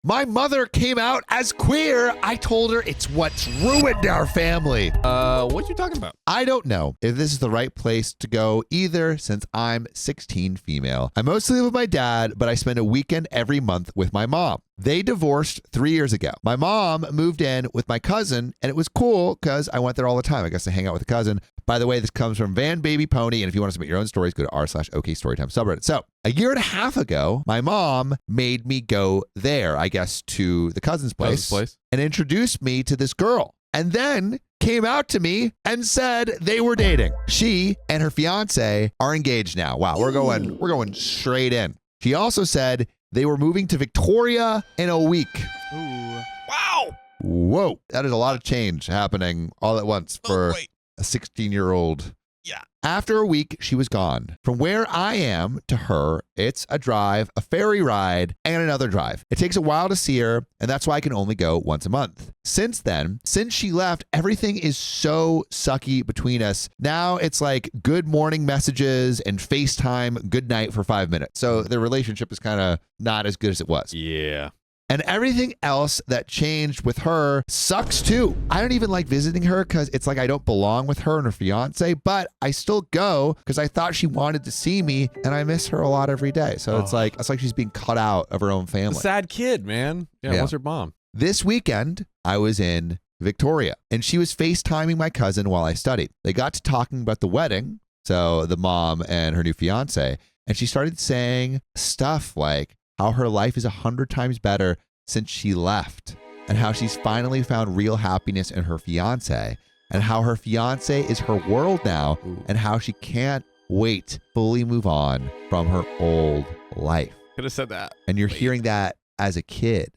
My mother came out as queer. I told her it's what's ruined our family. What you talking about? I don't know if this is the right place to go either, since I'm 16 female. I mostly live with my dad, but I spend a weekend every month with my mom. They divorced 3 years ago. My mom moved in with my cousin, and it was cool because I went there all the time. I guess to hang out with a cousin. By the way, this comes from Van Baby Pony, and if you want to submit your own stories, go to r/OK Storytime subreddit. So a year and a half ago, my mom made me go there, I guess, to the cousin's place, and introduced me to this girl. And then came out to me and said they were dating. She and her fiance are engaged now. Wow, we're going straight in. She also said they were moving to Victoria in a week. Ooh. Wow. Whoa, that is a lot of change happening all at once for a 16-year-old. Yeah. After a week, she was gone. From where I am to her, it's a drive, a ferry ride, and another drive. It takes a while to see her, and that's why I can only go once a month. Since then, since she left, everything is so sucky between us. Now it's like good morning messages and FaceTime good night for 5 minutes. So the relationship is kind of not as good as it was. Yeah. And everything else that changed with her sucks too. I don't even like visiting her because it's like I don't belong with her and her fiance, but I still go because I thought she wanted to see me and I miss her a lot every day. So it's like she's being cut out of her own family. A sad kid, man. Yeah. What's her mom? This weekend, I was in Victoria and she was FaceTiming my cousin while I studied. They got to talking about the wedding, so the mom and her new fiance, and she started saying stuff like how her life is 100 times better since she left, and how she's finally found real happiness in her fiance, and how her fiance is her world now, and how she can't wait to fully move on from her old life. Could have said that. And you're hearing that as a kid.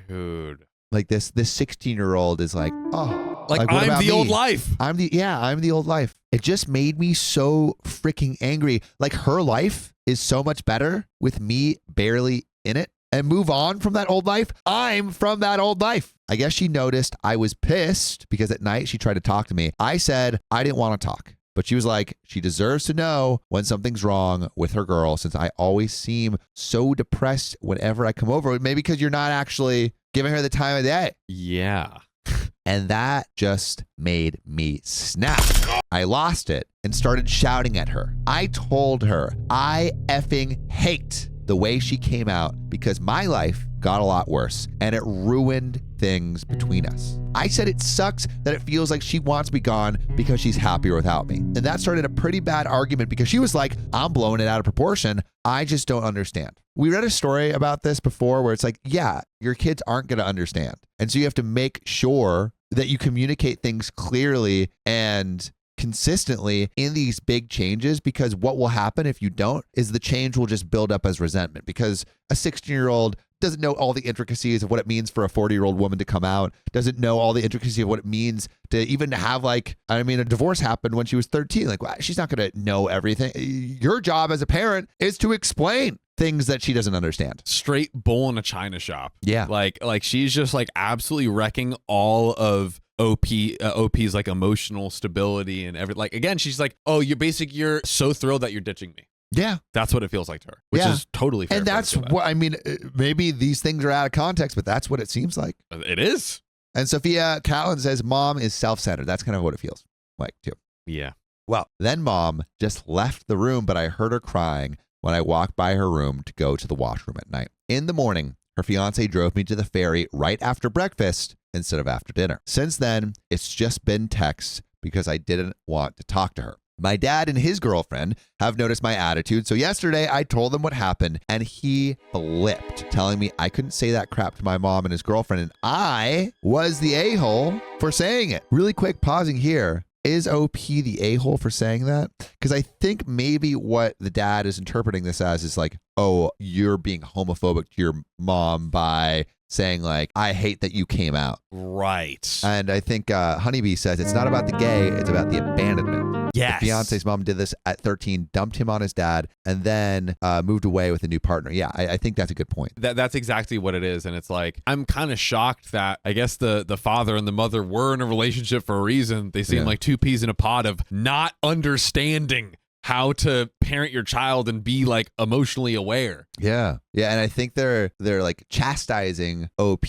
Dude. Like this 16-year-old is like, oh, like what I'm about the me? old life. I'm the old life. It just made me so freaking angry. Like her life is so much better with me barely in it, and move on from that old life. I'm from that old life. I guess she noticed I was pissed because at night she tried to talk to me. I said I didn't want to talk, but she was like, she deserves to know when something's wrong with her girl, since I always seem so depressed whenever I come over. Maybe because you're not actually giving her the time of day. Yeah. And that just made me snap. I lost it and started shouting at her. I told her I effing hate the way she came out because my life got a lot worse and it ruined things between us. I said it sucks that it feels like she wants me gone because she's happier without me. And that started a pretty bad argument because she was like, I'm blowing it out of proportion. I just don't understand. We read a story about this before where it's like, yeah, your kids aren't going to understand. And so you have to make sure that you communicate things clearly and consistently in these big changes, because what will happen if you don't is the change will just build up as resentment, because a 16-year-old doesn't know all the intricacies of what it means for a 40-year-old woman to come out, doesn't know all the intricacies of what it means to even have a divorce happened when she was 13. Like, well, she's not going to know everything. Your job as a parent is to explain things that she doesn't understand. Straight bull in a china shop. Yeah. Like she's just like absolutely wrecking all of OP's like emotional stability and everything. Like, again, she's like, oh, you're so thrilled that you're ditching me. Yeah. That's what it feels like to her, which is totally fair. And that's what I mean. Maybe these things are out of context, but that's what it seems like. It is. And Sophia Callan says mom is self-centered. That's kind of what it feels like too. Yeah. Well, then mom just left the room, but I heard her crying when I walked by her room to go to the washroom at night. In the morning, her fiance drove me to the ferry right after breakfast instead of after dinner. Since then, it's just been texts because I didn't want to talk to her. My dad and his girlfriend have noticed my attitude, so yesterday I told them what happened, and he flipped, telling me I couldn't say that crap to my mom and his girlfriend, and I was the a-hole for saying it. Really quick, pausing here. Is OP the a-hole for saying that? Because I think maybe what the dad is interpreting this as is like, oh, you're being homophobic to your mom by saying like, I hate that you came out. Right. And I think Honeybee says it's not about the gay, it's about the abandonment. Yes. The fiance's mom did this at 13, dumped him on his dad, and then moved away with a new partner. Yeah, I think that's a good point. That's exactly what it is. And it's like, I'm kind of shocked that I guess the father and the mother were in a relationship for a reason. They seem like two peas in a pod of not understanding how to parent your child and be like emotionally aware. Yeah. Yeah. And I think they're like chastising OP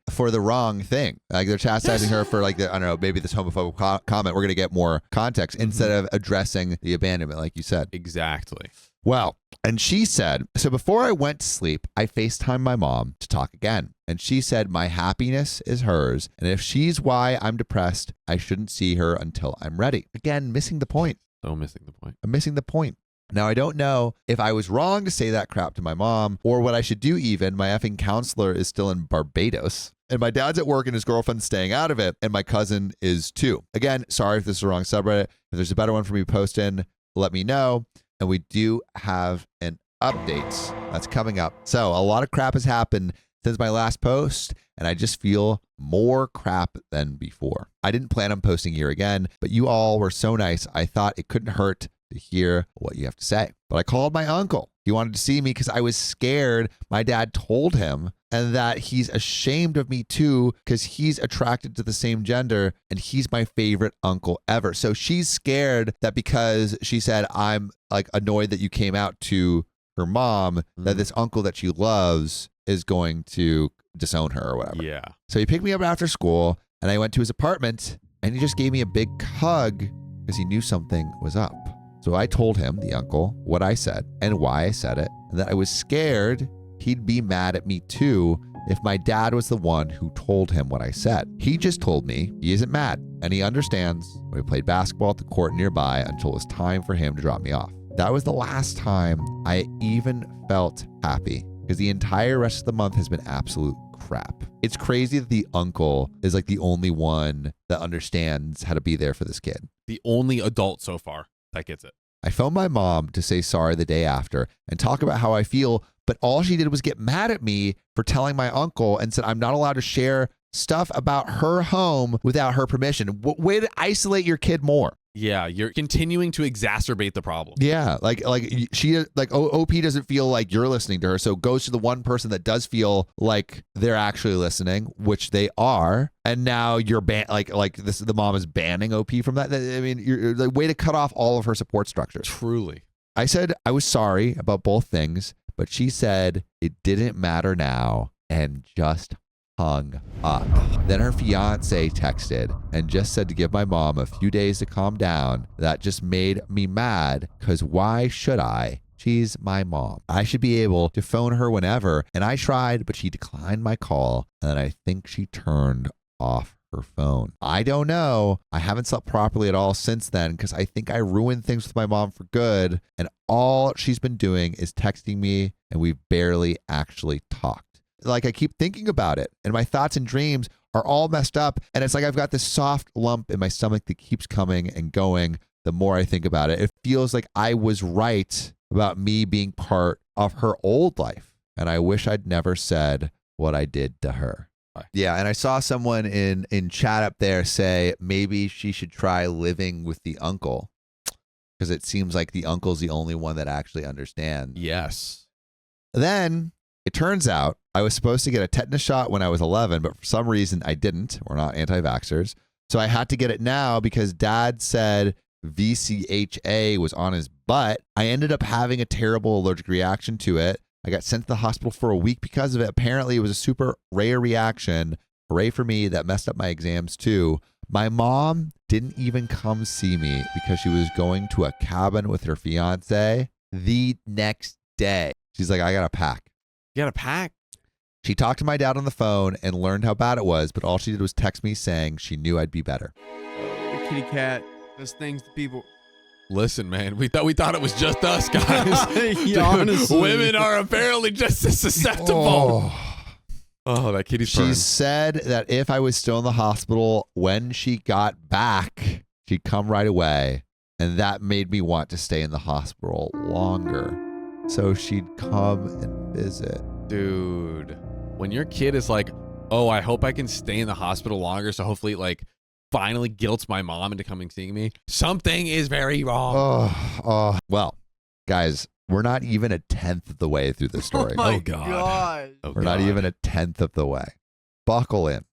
for the wrong thing. Like they're chastising her for like, I don't know, maybe this homophobic comment. We're going to get more context instead of addressing the abandonment, like you said. Exactly. Well, and she said, so before I went to sleep, I FaceTimed my mom to talk again. And she said, my happiness is hers. And if she's why I'm depressed, I shouldn't see her until I'm ready. Again, missing the point. So missing the point. I'm missing the point. Now, I don't know if I was wrong to say that crap to my mom or what I should do even. My effing counselor is still in Barbados. And my dad's at work and his girlfriend's staying out of it. And my cousin is too. Again, sorry if this is the wrong subreddit. If there's a better one for me to post in, let me know. And we do have an update that's coming up. So a lot of crap has happened since my last post, and I just feel more crap than before. I didn't plan on posting here again, but you all were so nice. I thought it couldn't hurt to hear what you have to say. But I called my uncle. He wanted to see me because I was scared my dad told him, and that he's ashamed of me too because he's attracted to the same gender and he's my favorite uncle ever. So she's scared that because she said I'm like annoyed that you came out to her mom, that this uncle that she loves is going to disown her or whatever. Yeah. So he picked me up after school and I went to his apartment and he just gave me a big hug because he knew something was up. So I told him, the uncle, what I said and why I said it, and that I was scared he'd be mad at me too if my dad was the one who told him what I said. He just told me he isn't mad and he understands. We played basketball at the court nearby until it was time for him to drop me off. That was the last time I even felt happy because the entire rest of the month has been absolute crap. It's crazy that the uncle is like the only one that understands how to be there for this kid. The only adult so far that gets it. I phoned my mom to say sorry the day after and talk about how I feel, but all she did was get mad at me for telling my uncle and said I'm not allowed to share stuff about her home without her permission. Way to isolate your kid more. Yeah, you're continuing to exacerbate the problem. Yeah, like she like OP doesn't feel like you're listening to her, so goes to the one person that does feel like they're actually listening, which they are, and now you're the mom is banning OP from that. I mean, you're like way to cut off all of her support structures. Truly. I said I was sorry about both things, but she said it didn't matter now and just hung up. Then her fiance texted and just said to give my mom a few days to calm down. That just made me mad because why should I? She's my mom. I should be able to phone her whenever. And I tried, but she declined my call. And then I think she turned off her phone. I don't know. I haven't slept properly at all since then because I think I ruined things with my mom for good. And all she's been doing is texting me and we've barely actually talked. Like I keep thinking about it and my thoughts and dreams are all messed up. And it's like I've got this soft lump in my stomach that keeps coming and going the more I think about it. It feels like I was right about me being part of her old life. And I wish I'd never said what I did to her. Yeah. And I saw someone in chat up there say maybe she should try living with the uncle because it seems like the uncle's the only one that actually understands. Yes. Then it turns out I was supposed to get a tetanus shot when I was 11, but for some reason I didn't. We're not anti-vaxxers. So I had to get it now because dad said VCHA was on his butt. I ended up having a terrible allergic reaction to it. I got sent to the hospital for a week because of it. Apparently it was a super rare reaction. Hooray for me. That messed up my exams too. My mom didn't even come see me because she was going to a cabin with her fiance the next day. She's like, I got to pack. You got to pack? She talked to my dad on the phone and learned how bad it was, but all she did was text me saying she knew I'd be better. The kitty cat does things to people. Listen, man, we thought it was just us guys. Yeah, honestly. Women are apparently just as susceptible. Oh, that kitty's She purring. said that if I was still in the hospital when she got back, she'd come right away. And that made me want to stay in the hospital longer. So she'd come and visit. Dude, when your kid is like, oh, I hope I can stay in the hospital longer, so hopefully like finally guilts my mom into coming seeing me, something is very wrong. Well, guys, we're not even a 10th of the way through this story. Oh my Oh, God. God. Oh, We're not God. even a 10th of the way. Buckle in,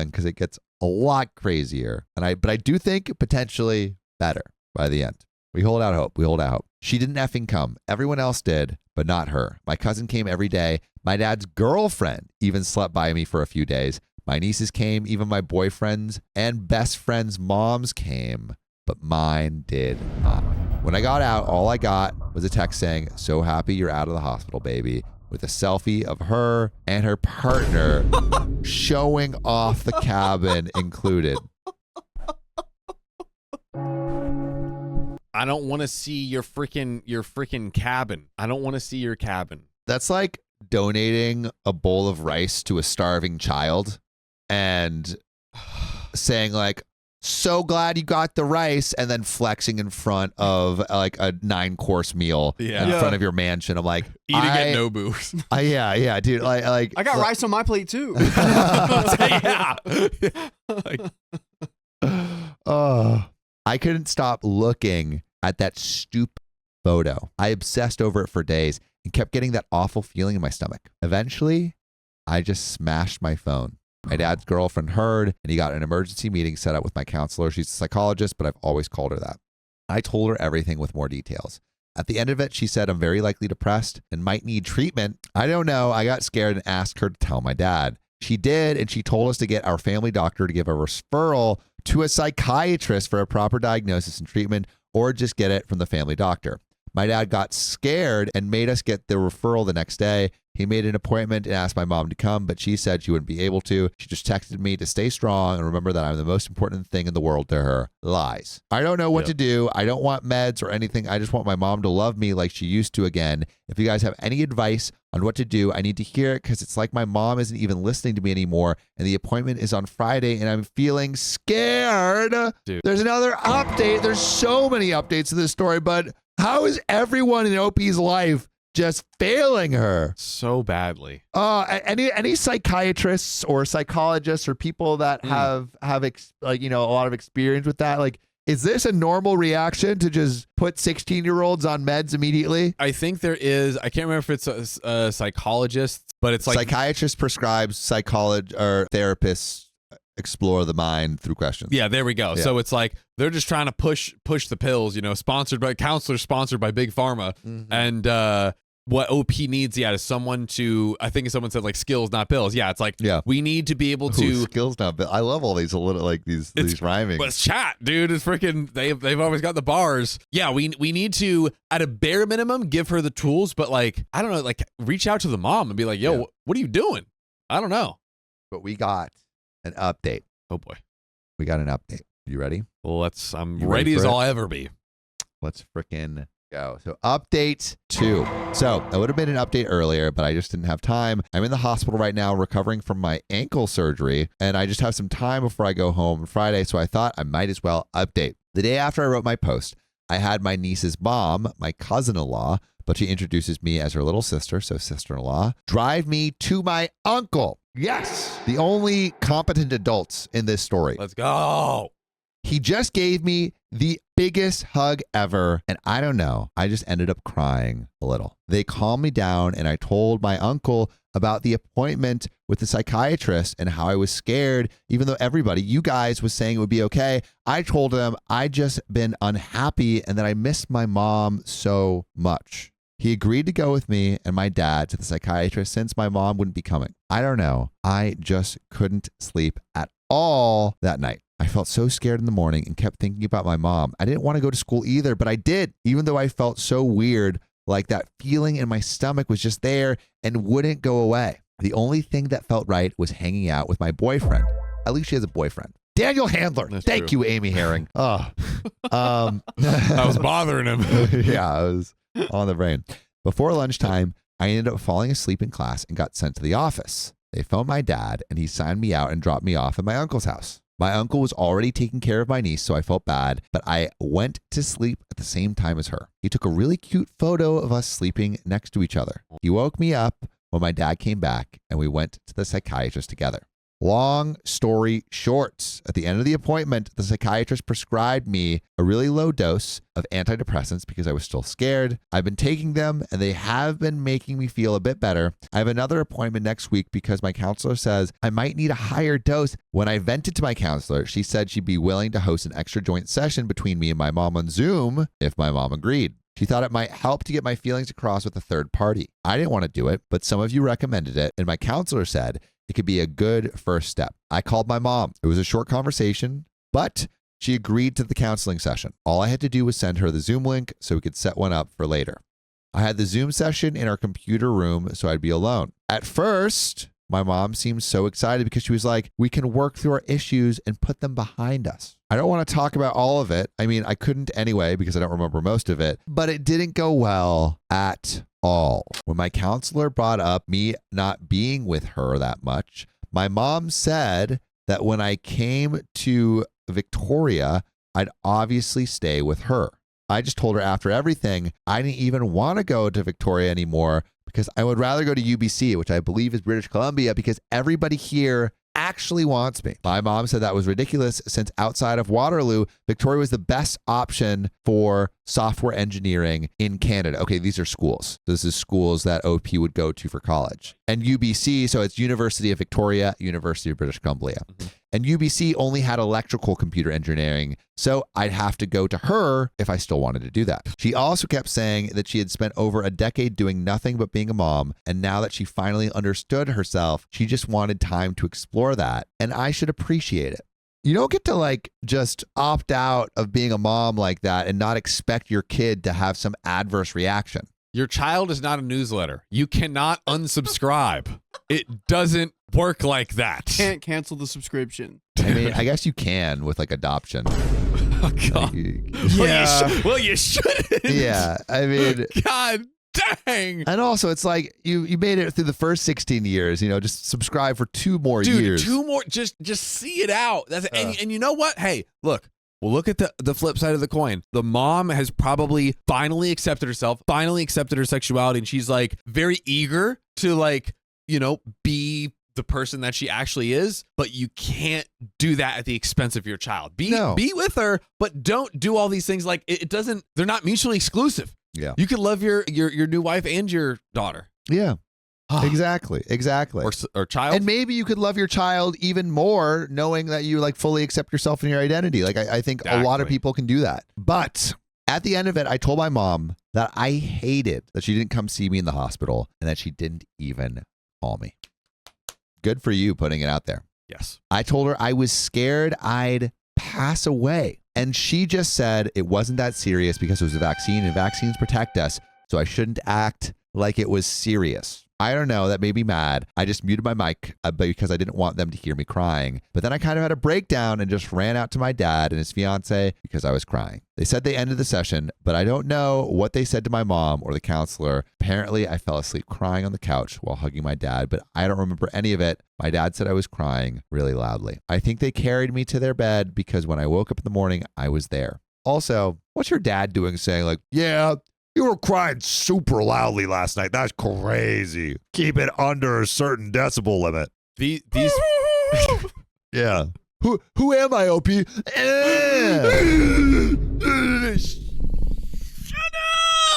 because it gets a lot crazier. But I do think potentially better by the end. We hold out hope. We hold out hope. She didn't effing come. Everyone else did, but not her. My cousin came every day. My dad's girlfriend even slept by me for a few days. My nieces came. Even my boyfriends and best friends' moms came, but mine did not. When I got out, all I got was a text saying, "So happy you're out of the hospital, baby," with a selfie of her and her partner showing off the cabin included. I don't want to see your freaking cabin. I don't want to see your cabin. That's like donating a bowl of rice to a starving child and saying like, "So glad you got the rice," and then flexing in front of like a 9-course meal in front of your mansion. I'm like, eating at Nobu. Yeah, dude. Like I got rice on my plate too. Yeah. I couldn't stop looking at that stupid photo. I obsessed over it for days and kept getting that awful feeling in my stomach. Eventually, I just smashed my phone. My dad's girlfriend heard, and he got an emergency meeting set up with my counselor. She's a psychologist, but I've always called her that. I told her everything with more details. At the end of it, she said I'm very likely depressed and might need treatment. I don't know. I got scared and asked her to tell my dad. She did, and she told us to get our family doctor to give a referral to a psychiatrist for a proper diagnosis and treatment, or just get it from the family doctor. My dad got scared and made us get the referral the next day. He made an appointment and asked my mom to come, but she said she wouldn't be able to. She just texted me to stay strong and remember that I'm the most important thing in the world to her. Lies. I don't know what to do. I don't want meds or anything. I just want my mom to love me like she used to again. If you guys have any advice on what to do, I need to hear it because it's like my mom isn't even listening to me anymore, and the appointment is on Friday, and I'm feeling scared. Dude. There's another update. There's so many updates to this story, but how is everyone in OP's life just failing her so badly? Any psychiatrists or psychologists or people that have a lot of experience with that, like, is this a normal reaction to just put 16-year-olds on meds immediately? I think there is. I can't remember if it's a psychologist, but it's like psychiatrist prescribes, psychologist or therapists explore the mind through questions. Yeah, there we go. Yeah. So it's like they're just trying to push the pills, sponsored by counselors, sponsored by Big Pharma. And what OP needs, is someone to, I think someone said like skills, not pills. Yeah, it's like, we need to be able to. Skills, not pills. I love all these little, like these rhyming. But it's chat, dude. It's freaking, they've always got the bars. Yeah, we need to, at a bare minimum, give her the tools, but like, I don't know, like reach out to the mom and be like, yo, what are you doing? I don't know. But we got an update. Oh boy. We got an update. You ready? Well, I'm ready as I'll ever be. Let's frickin' go. So update 2. So I would have made an update earlier, but I just didn't have time. I'm in the hospital right now recovering from my ankle surgery, and I just have some time before I go home on Friday, so I thought I might as well update. The day after I wrote my post, I had my niece's mom, my cousin-in-law, but she introduces me as her little sister, so sister-in-law, drive me to my uncle. Yes, the only competent adults in this story. Let's go. He just gave me the biggest hug ever, and I don't know, I just ended up crying a little. They calmed me down, and I told my uncle about the appointment with the psychiatrist and how I was scared, even though you guys was saying it would be okay. I told him I just been unhappy and that I missed my mom so much. He agreed to go with me and my dad to the psychiatrist since my mom wouldn't be coming. I don't know. I just couldn't sleep at all that night. I felt so scared in the morning and kept thinking about my mom. I didn't want to go to school either, but I did, even though I felt so weird, like that feeling in my stomach was just there and wouldn't go away. The only thing that felt right was hanging out with my boyfriend. At least she has a boyfriend. Daniel Handler. Thank you, Amy Herring. I was bothering him. Yeah, I was on the brain. Before lunchtime, I ended up falling asleep in class and got sent to the office. They phoned my dad, and he signed me out and dropped me off at my uncle's house. My uncle was already taking care of my niece, so I felt bad, but I went to sleep at the same time as her. He took a really cute photo of us sleeping next to each other. He woke me up when my dad came back, and we went to the psychiatrist together. Long story short, at the end of the appointment, the psychiatrist prescribed me a really low dose of antidepressants because I was still scared. I've been taking them and they have been making me feel a bit better. I have another appointment next week because my counselor says I might need a higher dose. When I vented to my counselor, she said she'd be willing to host an extra joint session between me and my mom on Zoom if my mom agreed. She thought it might help to get my feelings across with a third party. I didn't want to do it, but some of you recommended it, and my counselor said it could be a good first step. I called my mom. It was a short conversation, but she agreed to the counseling session. All I had to do was send her the Zoom link so we could set one up for later. I had the Zoom session in our computer room so I'd be alone. At first, my mom seemed so excited because she was like, we can work through our issues and put them behind us. I don't want to talk about all of it. I mean, I couldn't anyway because I don't remember most of it, but it didn't go well at all. When my counselor brought up me not being with her that much, my mom said that when I came to Victoria, I'd obviously stay with her. I just told her after everything, I didn't even want to go to Victoria anymore because I would rather go to UBC, which I believe is British Columbia, because everybody here actually wants me. My mom said that was ridiculous since outside of Waterloo, Victoria was the best option for software engineering in Canada. Okay, these are schools. This is schools that OP would go to for college. And UBC, so it's University of Victoria, University of British Columbia. Mm-hmm. And UBC only had electrical computer engineering, so I'd have to go to her if I still wanted to do that. She also kept saying that she had spent over a decade doing nothing but being a mom, and now that she finally understood herself, she just wanted time to explore that, and I should appreciate it. You don't get to like just opt out of being a mom like that and not expect your kid to have some adverse reaction. Your child is not a newsletter. You cannot unsubscribe. It doesn't work like that. Can't cancel the subscription. I mean, I guess you can with like adoption. Oh, God. Yeah. Well, you shouldn't. Yeah. I mean, God dang. and also it's like you made it through the first 16 years, you know, just subscribe for 2 more years. 2 more, just see it out. That's and you know what? Hey, look. Well, look at the flip side of the coin. The mom has probably finally accepted herself, finally accepted her sexuality, and she's like very eager to like, you know, be the person that she actually is, but you can't do that at the expense of your child. Be with her, but don't do all these things. Like it doesn't, they're not mutually exclusive. Yeah. You can love your new wife and your daughter. Yeah. Exactly. Or child. And maybe you could love your child even more knowing that you like fully accept yourself and your identity. Like I think a lot of people can do that. But at the end of it, I told my mom that I hated that she didn't come see me in the hospital and that she didn't even call me. Good for you putting it out there. Yes. I told her I was scared I'd pass away. And she just said it wasn't that serious because it was a vaccine and vaccines protect us. So I shouldn't act like it was serious. I don't know, that made me mad. I just muted my mic because I didn't want them to hear me crying. But then I kind of had a breakdown and just ran out to my dad and his fiance because I was crying. They said they ended the session, but I don't know what they said to my mom or the counselor. Apparently, I fell asleep crying on the couch while hugging my dad, but I don't remember any of it. My dad said I was crying really loudly. I think they carried me to their bed because when I woke up in the morning, I was there. Also, what's your dad doing saying like, yeah, you were crying super loudly last night. That's crazy. Keep it under a certain decibel limit. These Yeah. Who am I, OP? Shut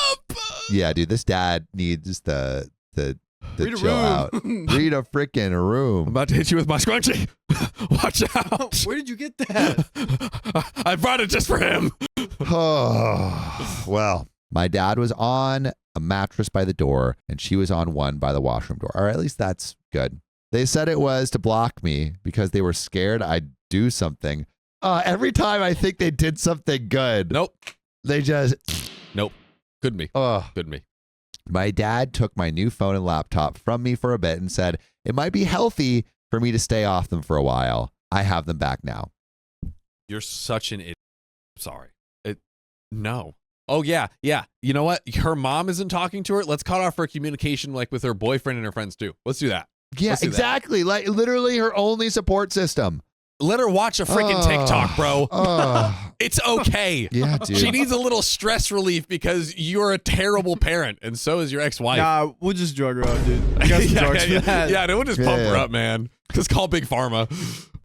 up. Yeah, dude, this dad needs the Read chill out. Read a freaking room. I'm about to hit you with my scrunchie. Watch out. Where did you get that? I brought it just for him. Oh, well. My dad was on a mattress by the door, and she was on one by the washroom door. Or at least that's good. They said it was to block me because they were scared I'd do something. Every time I think they did something good. Nope. They just... Nope. Couldn't be. Couldn't be. My dad took my new phone and laptop from me for a bit and said it might be healthy for me to stay off them for a while. I have them back now. You're such an idiot. Sorry. No. Oh, yeah. You know what? Her mom isn't talking to her. Let's cut off her communication like with her boyfriend and her friends too. Let's do that. Yeah, exactly. Like literally her only support system. Let her watch a freaking TikTok, bro. It's okay. Yeah, dude. She needs a little stress relief because you're a terrible parent, and so is your ex-wife. Nah, we'll just drug her out, dude. I got some drugs for that. Yeah, we'll just pump her up, man. Just call Big Pharma.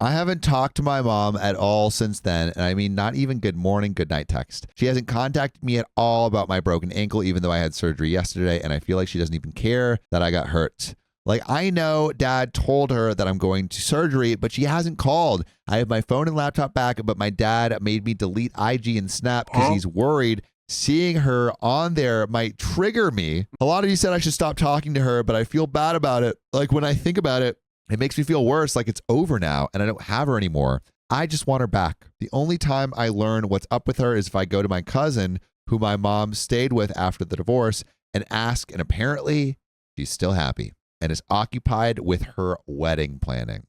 I haven't talked to my mom at all since then. And I mean, not even good morning, good night text. She hasn't contacted me at all about my broken ankle, even though I had surgery yesterday. And I feel like she doesn't even care that I got hurt. Like, I know dad told her that I'm going to surgery, but she hasn't called. I have my phone and laptop back, but my dad made me delete IG and Snap because he's worried seeing her on there might trigger me. A lot of you said I should stop talking to her, but I feel bad about it. Like, when I think about it, it makes me feel worse, like it's over now and I don't have her anymore. I just want her back. The only time I learn what's up with her is if I go to my cousin, who my mom stayed with after the divorce, and ask, and apparently she's still happy and is occupied with her wedding planning.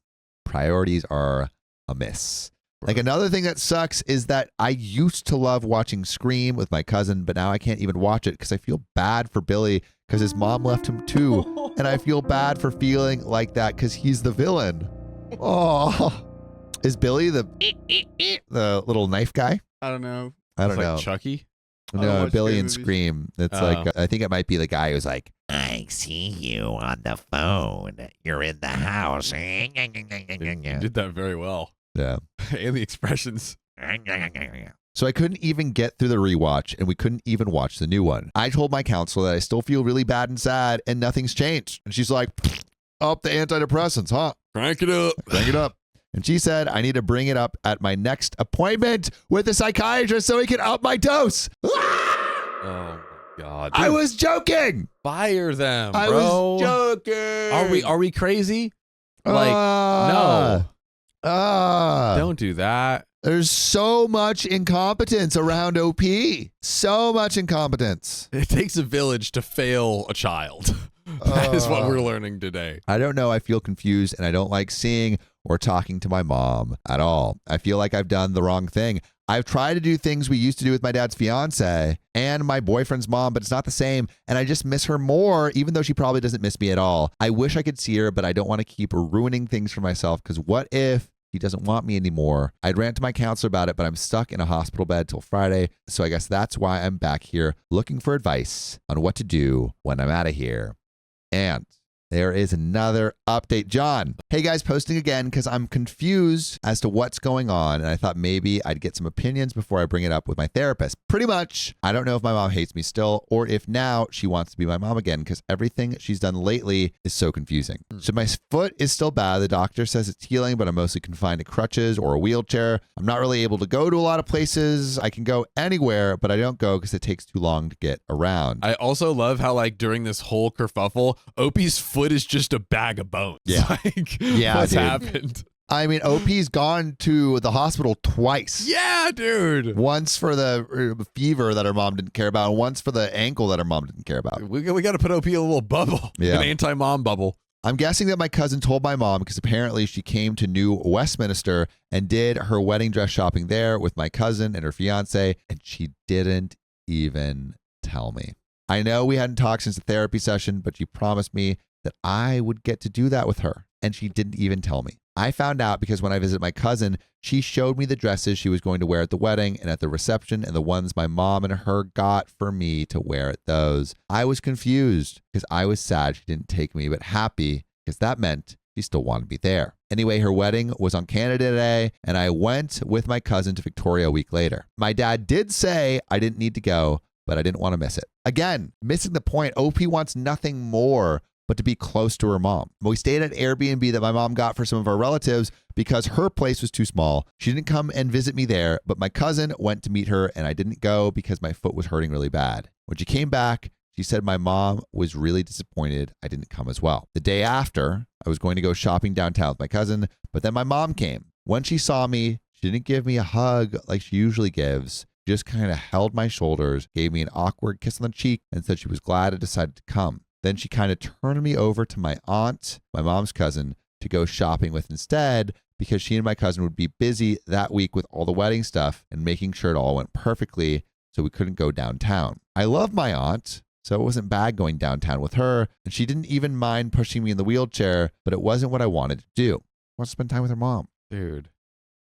Priorities are amiss. Like, another thing that sucks is that I used to love watching Scream with my cousin, but now I can't even watch it because I feel bad for Billy because his mom left him too. And I feel bad for feeling like that because he's the villain. Oh, is Billy the little knife guy? I don't know. I don't It's know. like Chucky. No, Billy and movies. Scream. It's like, I think it might be the guy who's like, I see you on the phone. You're in the house. You did that very well. yeah. And the expressions. So I couldn't even get through the rewatch, and we couldn't even watch the new one. I told my counselor that I still feel really bad and sad, and nothing's changed. And she's like, up the antidepressants, huh? Crank it up. Crank it up. And she said I need to bring it up at my next appointment with the psychiatrist so he can up my dose. Oh my God. I Dude, was joking. fire them, I bro. was joking. Are we crazy? No. No. Don't do that. There's so much incompetence around OP. So much incompetence. It takes a village to fail a child. That is what we're learning today. I don't know. I feel confused and I don't like seeing or talking to my mom at all. I feel like I've done the wrong thing. I've tried to do things we used to do with my dad's fiance and my boyfriend's mom, but it's not the same. And I just miss her more, even though she probably doesn't miss me at all. I wish I could see her, but I don't want to keep ruining things for myself because what if he doesn't want me anymore? I'd rant to my counselor about it, but I'm stuck in a hospital bed till Friday. So I guess that's why I'm back here looking for advice on what to do when I'm out of here. And there is another update. John, hey guys, posting again because I'm confused as to what's going on. And I thought maybe I'd get some opinions before I bring it up with my therapist. Pretty much, I don't know if my mom hates me still or if now she wants to be my mom again because everything she's done lately is so confusing. So my foot is still bad. The doctor says it's healing, but I'm mostly confined to crutches or a wheelchair. I'm not really able to go to a lot of places. I can go anywhere, but I don't go because it takes too long to get around. I also love how, like, during this whole kerfuffle, Opie's foot is just a bag of bones. Yeah. Like, Yeah, what's dude. happened? I mean, OP's gone to the hospital twice. Yeah, dude. Once for the fever that her mom didn't care about, and once for the ankle that her mom didn't care about. We got to put OP in a little bubble. Yeah. An anti-mom bubble. I'm guessing that my cousin told my mom because apparently she came to New Westminster and did her wedding dress shopping there with my cousin and her fiance, and she didn't even tell me. I know we hadn't talked since the therapy session, but she promised me that I would get to do that with her, and she didn't even tell me. I found out because when I visited my cousin, she showed me the dresses she was going to wear at the wedding and at the reception and the ones my mom and her got for me to wear at those. I was confused because I was sad she didn't take me, but happy because that meant she still wanted me there. Anyway, her wedding was on Canada Day, and I went with my cousin to Victoria a week later. My dad did say I didn't need to go, but I didn't want to miss it. Again, missing the point. OP wants nothing more but to be close to her mom. We stayed at Airbnb that my mom got for some of our relatives because her place was too small. She didn't come and visit me there, but my cousin went to meet her and I didn't go because my foot was hurting really bad. When she came back, she said my mom was really disappointed I didn't come as well. The day after, I was going to go shopping downtown with my cousin, but then my mom came. When she saw me, she didn't give me a hug like she usually gives. She just kind of held my shoulders, gave me an awkward kiss on the cheek, and said she was glad I decided to come. Then she kind of turned me over to my aunt, my mom's cousin, to go shopping with instead because she and my cousin would be busy that week with all the wedding stuff and making sure it all went perfectly so we couldn't go downtown. I love my aunt, so it wasn't bad going downtown with her, and she didn't even mind pushing me in the wheelchair, but it wasn't what I wanted to do. I want to spend time with her mom. Dude.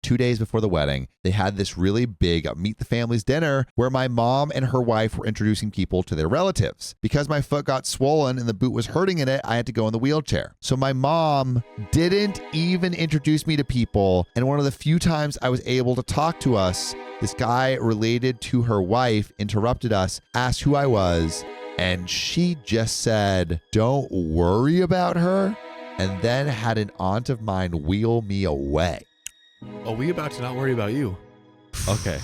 2 days before the wedding, they had this really big meet the families dinner where my mom and her wife were introducing people to their relatives. Because my foot got swollen and the boot was hurting in it, I had to go in the wheelchair. So my mom didn't even introduce me to people. And one of the few times I was able to talk to us, this guy related to her wife interrupted us, asked who I was, and she just said, "Don't worry about her," and then had an aunt of mine wheel me away. Are we about to not worry about you? Okay.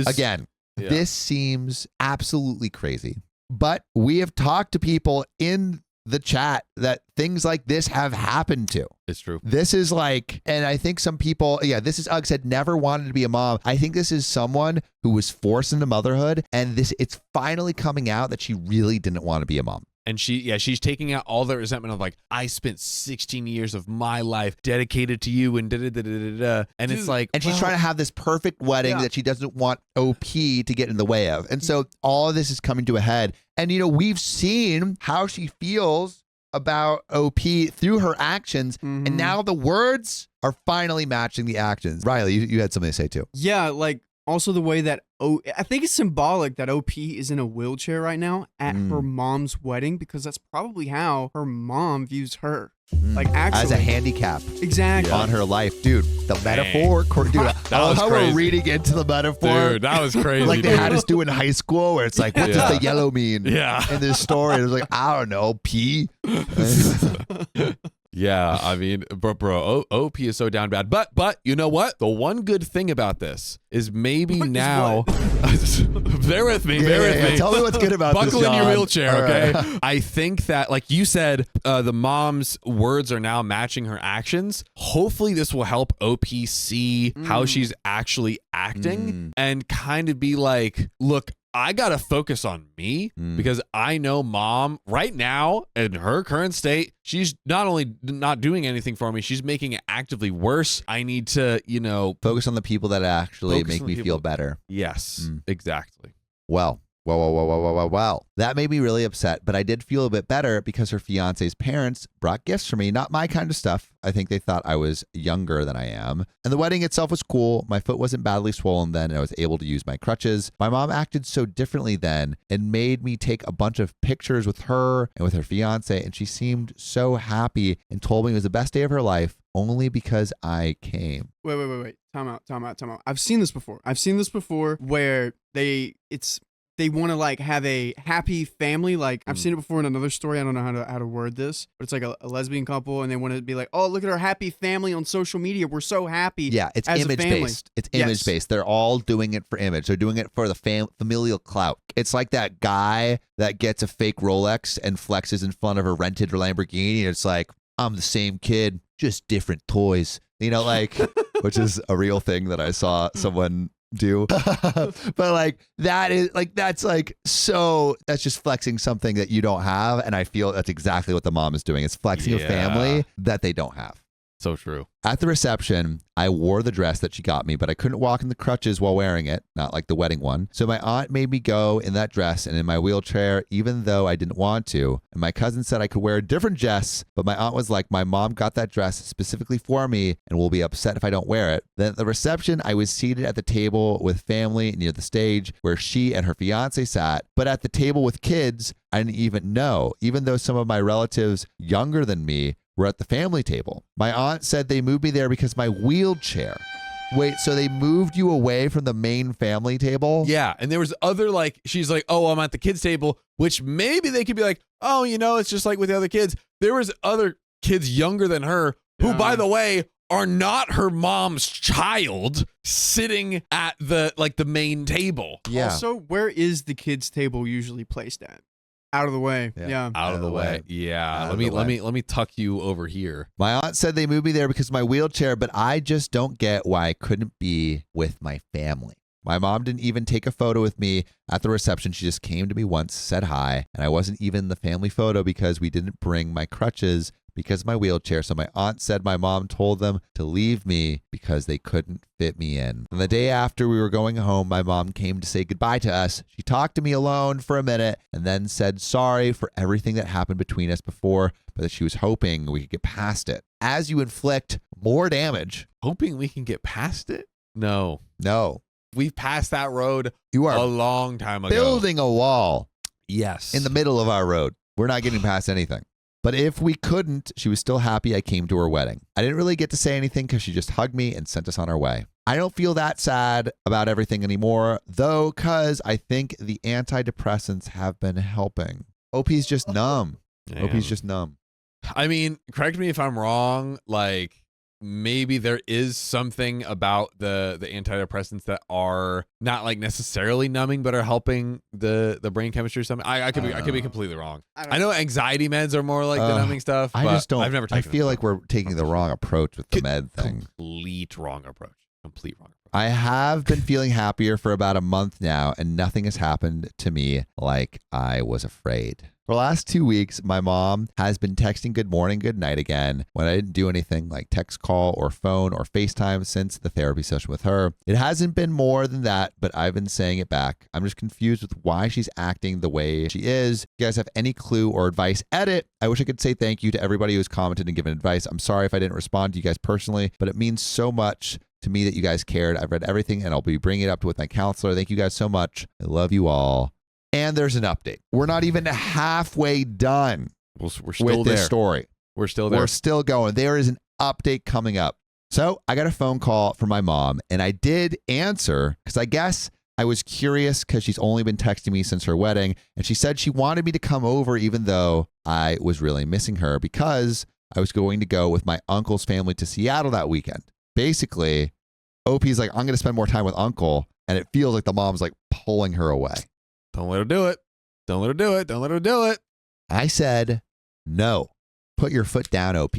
Again, this seems absolutely crazy, but we have talked to people in the chat that things like this have happened to. It's true. This is like, and I think some people, this is Ugg said never wanted to be a mom. I think this is someone who was forced into motherhood, and it's finally coming out that she really didn't want to be a mom. And she's taking out all the resentment of like, I spent 16 years of my life dedicated to you and da-da-da-da-da-da. And it's like, and she's trying to have this perfect wedding that she doesn't want OP to get in the way of. And so all of this is coming to a head. And, we've seen how she feels about OP through her actions. Mm-hmm. And now the words are finally matching the actions. Riley, you had something to say too. Yeah, like also the way that I think it's symbolic that OP is in a wheelchair right now at her mom's wedding, because that's probably how her mom views her. Like actually as a handicap exactly on her life. Dude, the metaphor, dude, I love how we're reading into the metaphor. Dude, that was crazy. Like they had us do in high school where it's like, what does the yellow mean? Yeah. In this story, it was like, I don't know, P. Yeah, I mean, bro, OP is so down bad. But you know what? The one good thing about this is maybe now. Bear with me. Tell me what's good about this, Buckle in your John. wheelchair, All okay? right. I think that, like you said, the mom's words are now matching her actions. Hopefully, this will help OP see how she's actually acting and kind of be like, look, I got to focus on me because I know mom right now in her current state, she's not only not doing anything for me, she's making it actively worse. I need to, focus on the people that actually make me feel better. Yes, exactly. Well. That made me really upset, but I did feel a bit better because her fiance's parents brought gifts for me. Not my kind of stuff. I think they thought I was younger than I am. And the wedding itself was cool. My foot wasn't badly swollen then, and I was able to use my crutches. My mom acted so differently then and made me take a bunch of pictures with her and with her fiance, and she seemed so happy and told me it was the best day of her life only because I came. Wait. Time out. I've seen this before where they want to like have a happy family. Like I've seen it before in another story. I don't know how to word this, but it's like a lesbian couple, and they want to be like, oh, look at our happy family on social media. We're so happy. Yeah, it's image based. It's image based. They're all doing it for image. They're doing it for the familial clout. It's like that guy that gets a fake Rolex and flexes in front of a rented Lamborghini. And it's like, I'm the same kid, just different toys. Which is a real thing that I saw someone do. But that's just flexing something that you don't have, and I feel that's exactly what the mom is doing. It's flexing a family that they don't have. So true. At the reception, I wore the dress that she got me, but I couldn't walk in the crutches while wearing it, not like the wedding one. So my aunt made me go in that dress and in my wheelchair, even though I didn't want to. And my cousin said I could wear a different dress, but my aunt was like, my mom got that dress specifically for me and will be upset if I don't wear it. Then at the reception, I was seated at the table with family near the stage where she and her fiance sat, but at the table with kids, I didn't even know, even though some of my relatives younger than me were at the family table. My aunt said they moved me there because my wheelchair. Wait, so they moved you away from the main family table? Yeah, and there was other she's like, oh, I'm at the kids table, which maybe they could be like, oh, it's just like with the other kids. There was other kids younger than her who, by the way, are not her mom's child sitting at the main table. Yeah. Also, where is the kids' table usually placed at? Out of the way. Yeah. Out of the way. Yeah. Let me tuck you over here. My aunt said they moved me there because of my wheelchair, but I just don't get why I couldn't be with my family. My mom didn't even take a photo with me at the reception. She just came to me once, said hi, and I wasn't even in the family photo because we didn't bring my crutches because of my wheelchair. So my aunt said my mom told them to leave me because they couldn't fit me in. And the day after we were going home, my mom came to say goodbye to us. She talked to me alone for a minute and then said sorry for everything that happened between us before, but that she was hoping we could get past it. As you inflict more damage hoping we can get past it. No. We've passed that road You are a long time ago. building a wall Yes. in the middle of our road. We're not getting past anything. But if we couldn't, she was still happy I came to her wedding. I didn't really get to say anything because she just hugged me and sent us on our way. I don't feel that sad about everything anymore, though, because I think the antidepressants have been helping. OP's just numb. OP's just numb. I mean, correct me if I'm wrong. Like, maybe there is something about the antidepressants that are not like necessarily numbing, but are helping the brain chemistry or something. I could be completely wrong. I know anxiety meds are more like the numbing stuff. I but just don't. I've never taken I feel like we're taking the wrong approach with the med thing. Complete wrong approach. I have been feeling happier for about a month now, and nothing has happened to me like I was afraid. For the last 2 weeks, my mom has been texting good morning, good night again when I didn't do anything like text call or phone or FaceTime since the therapy session with her. It hasn't been more than that, but I've been saying it back. I'm just confused with why she's acting the way she is. If you guys have any clue or advice, edit. I wish I could say thank you to everybody who's commented and given advice. I'm sorry if I didn't respond to you guys personally, but it means so much to me that you guys cared. I've read everything and I'll be bringing it up with my counselor. Thank you guys so much. I love you all. And there's an update. We're not even halfway done we're still with this story. We're still there. We're still going. There is an update coming up. So I got a phone call from my mom, and I did answer because I guess I was curious because she's only been texting me since her wedding. And she said she wanted me to come over even though I was really missing her because I was going to go with my uncle's family to Seattle that weekend. Basically, OP's like, I'm going to spend more time with uncle. And it feels like the mom's like pulling her away. Don't let her do it. Don't let her do it. Don't let her do it. I said, no. Put your foot down, OP.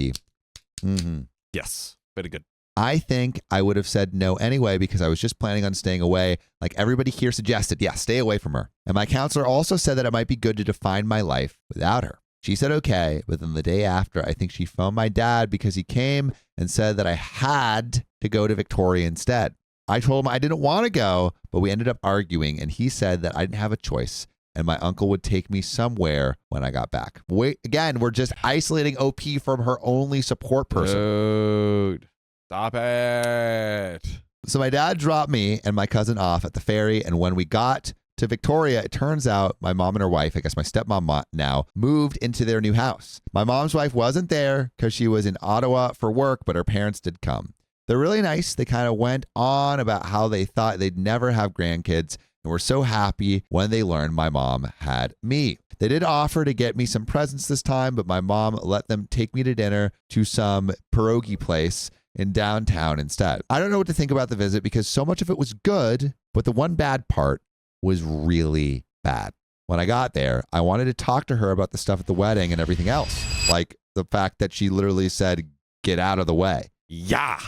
Mm-hmm. Yes. Very good. I think I would have said no anyway because I was just planning on staying away. Like everybody here suggested, yeah, stay away from her. And my counselor also said that it might be good to define my life without her. She said okay, but then the day after, I think she phoned my dad because he came and said that I had to go to Victoria instead. I told him I didn't want to go, but we ended up arguing, and he said that I didn't have a choice, and my uncle would take me somewhere when I got back. Wait, again, we're just isolating OP from her only support person. Dude, stop it. So my dad dropped me and my cousin off at the ferry, and when we got to Victoria, it turns out my mom and her wife, I guess my stepmom now, moved into their new house. My mom's wife wasn't there because she was in Ottawa for work, but her parents did come. They're really nice. They kind of went on about how they thought they'd never have grandkids and were so happy when they learned my mom had me. They did offer to get me some presents this time, but my mom let them take me to dinner to some pierogi place in downtown instead. I don't know what to think about the visit because so much of it was good, but the one bad part was really bad. When I got there, I wanted to talk to her about the stuff at the wedding and everything else, like the fact that she literally said, get out of the way. Yeah.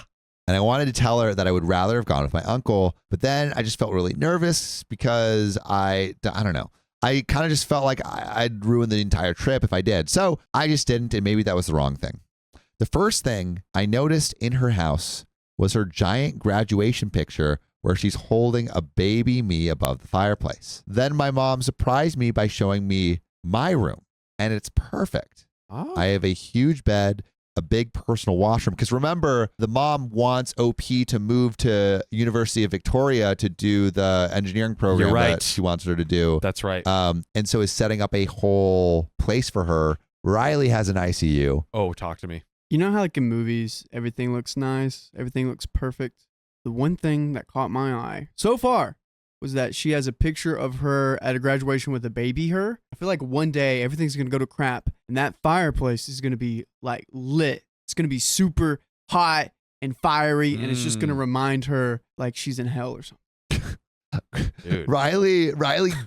And I wanted to tell her that I would rather have gone with my uncle, but then I just felt really nervous because I don't know. I kind of just felt like I'd ruin the entire trip if I did. So I just didn't, and maybe that was the wrong thing. The first thing I noticed in her house was her giant graduation picture where she's holding a baby me above the fireplace. Then my mom surprised me by showing me my room, and it's perfect. Oh. I have a huge bed, a big personal washroom. Because remember, the mom wants OP to move to University of Victoria to do the engineering program that she wants her to do. That's right. And so is setting up a whole place for her. Riley has an ICU. Oh, talk to me. You know how like in movies, everything looks nice, everything looks perfect? The one thing that caught my eye so far was that she has a picture of her at a graduation with a baby her. I feel like one day everything's going to go to crap and that fireplace is going to be like lit. It's going to be super hot and fiery and it's just going to remind her like she's in hell or something. Dude. Riley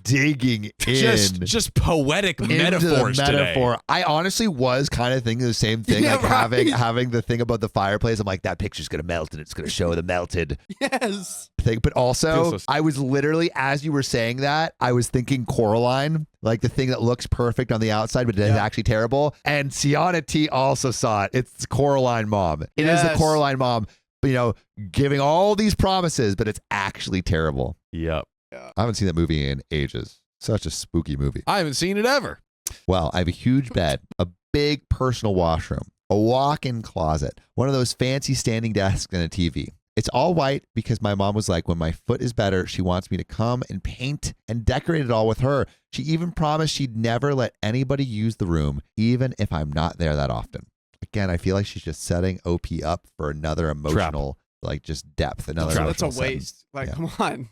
digging in. Just poetic metaphors today. I honestly was kind of thinking the same thing, Yeah, like right. having the thing about the fireplace. I'm like, that picture's gonna melt and it's gonna show the melted Yes. thing. But also, Feels so- I was literally, as you were saying that, I was thinking Coraline, like the thing that looks perfect on the outside, but it is actually terrible. And Sienna T also saw it. It's Coraline mom. It is the Coraline mom. You know, giving all these promises, but it's actually terrible. Yep. I haven't seen that movie in ages. Such a spooky movie. I haven't seen it ever. Well, I have a huge bed, a big personal washroom, a walk-in closet, one of those fancy standing desks and a TV. It's all white because my mom was like, when my foot is better, she wants me to come and paint and decorate it all with her. She even promised she'd never let anybody use the room, even if I'm not there that often. Again, I feel like she's just setting OP up for another emotional, like just depth. Another That's a emotional waste. sentence. Like, come on.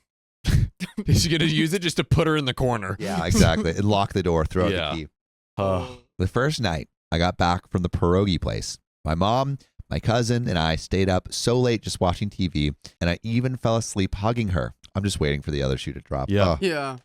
He's going to use it just to put her in the corner. Yeah, exactly. And lock the door, throw out the key. The first night I got back from the pierogi place, my mom, my cousin, and I stayed up so late just watching TV, and I even fell asleep hugging her. I'm just waiting for the other shoe to drop. Yeah. Yeah.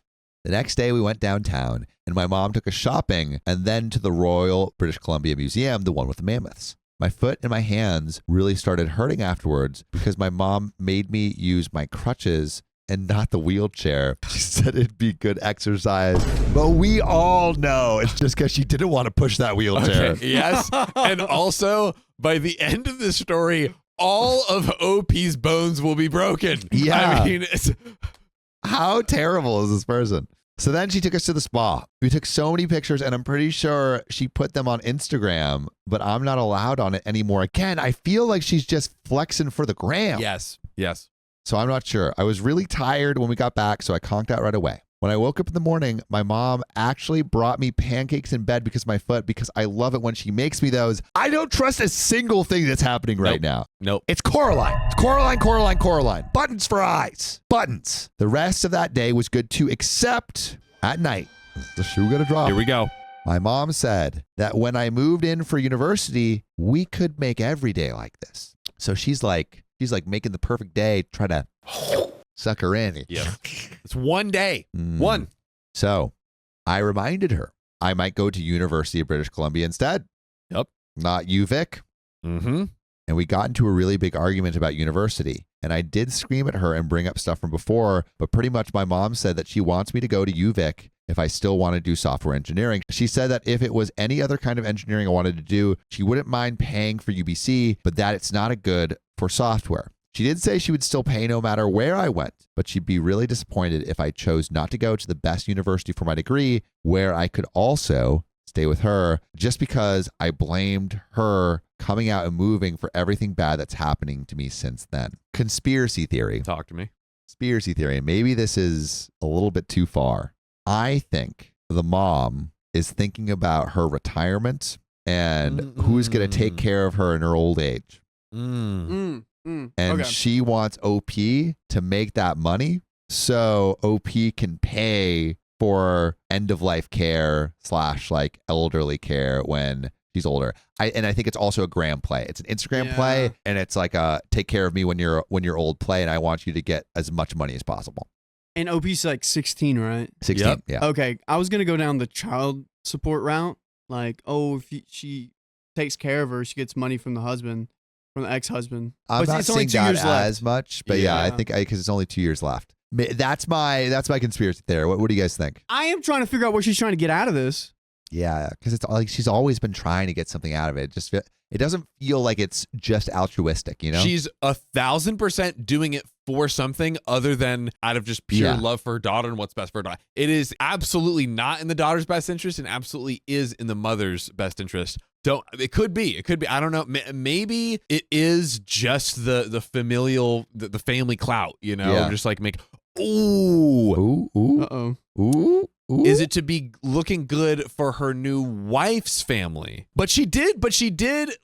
The next day we went downtown, and my mom took us shopping and then to the Royal British Columbia Museum, the one with the mammoths. My foot and my hands really started hurting afterwards because my mom made me use my crutches and not the wheelchair. She said it'd be good exercise, but we all know it's just because she didn't want to push that wheelchair. Okay, yes. And also, by the end of this story, all of OP's bones will be broken. Yeah. I mean, How terrible is this person? So then she took us to the spa. We took so many pictures, and I'm pretty sure she put them on Instagram, but I'm not allowed on it anymore. Again, I feel like she's just flexing for the gram. yes. So I'm not sure. I was really tired when we got back, so I conked out right away. When I woke up in the morning, my mom actually brought me pancakes in bed because of my foot, because I love it when she makes me those. I don't trust a single thing that's happening right now. Nope. It's Coraline. It's Coraline. Buttons for eyes. Buttons. The rest of that day was good too, except at night. The shoe gonna drop. Here we go. My mom said that when I moved in for university, we could make every day like this. So she's like making the perfect day, try to suck her in. Yeah. It's one day. One. So I reminded her I might go to University of British Columbia instead. Yep. Not UVic. Mm-hmm. And we got into a really big argument about university. And I did scream at her and bring up stuff from before, but pretty much my mom said that she wants me to go to UVic if I still want to do software engineering. She said that if it was any other kind of engineering I wanted to do, she wouldn't mind paying for UBC, but that it's not a good for software. She did say she would still pay no matter where I went, but she'd be really disappointed if I chose not to go to the best university for my degree, where I could also stay with her, just because I blamed her coming out and moving for everything bad that's happening to me since then. Conspiracy theory. Talk to me. Conspiracy theory. And maybe this is a little bit too far. I think the mom is thinking about her retirement and who's going to take care of her in her old age. And Okay. she wants OP to make that money so OP can pay for end-of-life care / like elderly care when she's older. I think it's also a gram play. It's an Instagram play, and it's like a take care of me when you're old play, and I want you to get as much money as possible. And OP's like 16, right? 16, Yep. yeah. Okay, I was gonna go down the child support route. Like, if she takes care of her, she gets money from the husband, from the ex-husband. I'm But not it's only seeing 2 that years left. as much, but yeah, I think because it's only 2 years left. That's my conspiracy theory. What do you guys think? I am trying to figure out what she's trying to get out of this. Yeah, because it's like she's always been trying to get something out of it. It doesn't feel like it's just altruistic, you know? She's 1,000% doing it for something other than out of just pure love for her daughter and what's best for her daughter. It is absolutely not in the daughter's best interest and absolutely is in the mother's best interest. It could be. I don't know. Maybe it is just the familial, the family clout, you know? Yeah. Just like Ooh. Uh-oh. Ooh. Is it to be looking good for her new wife's family? But she did,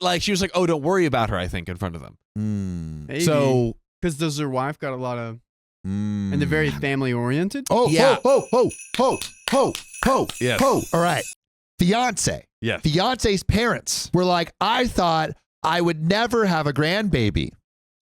like, she was like, oh, don't worry about her, I think, in front of them. Maybe. So, because does her wife got a lot of, and they're very family oriented? Oh, yeah. Yes. All right. Fiance. Yes. Fiance's parents were like, I thought I would never have a grandbaby.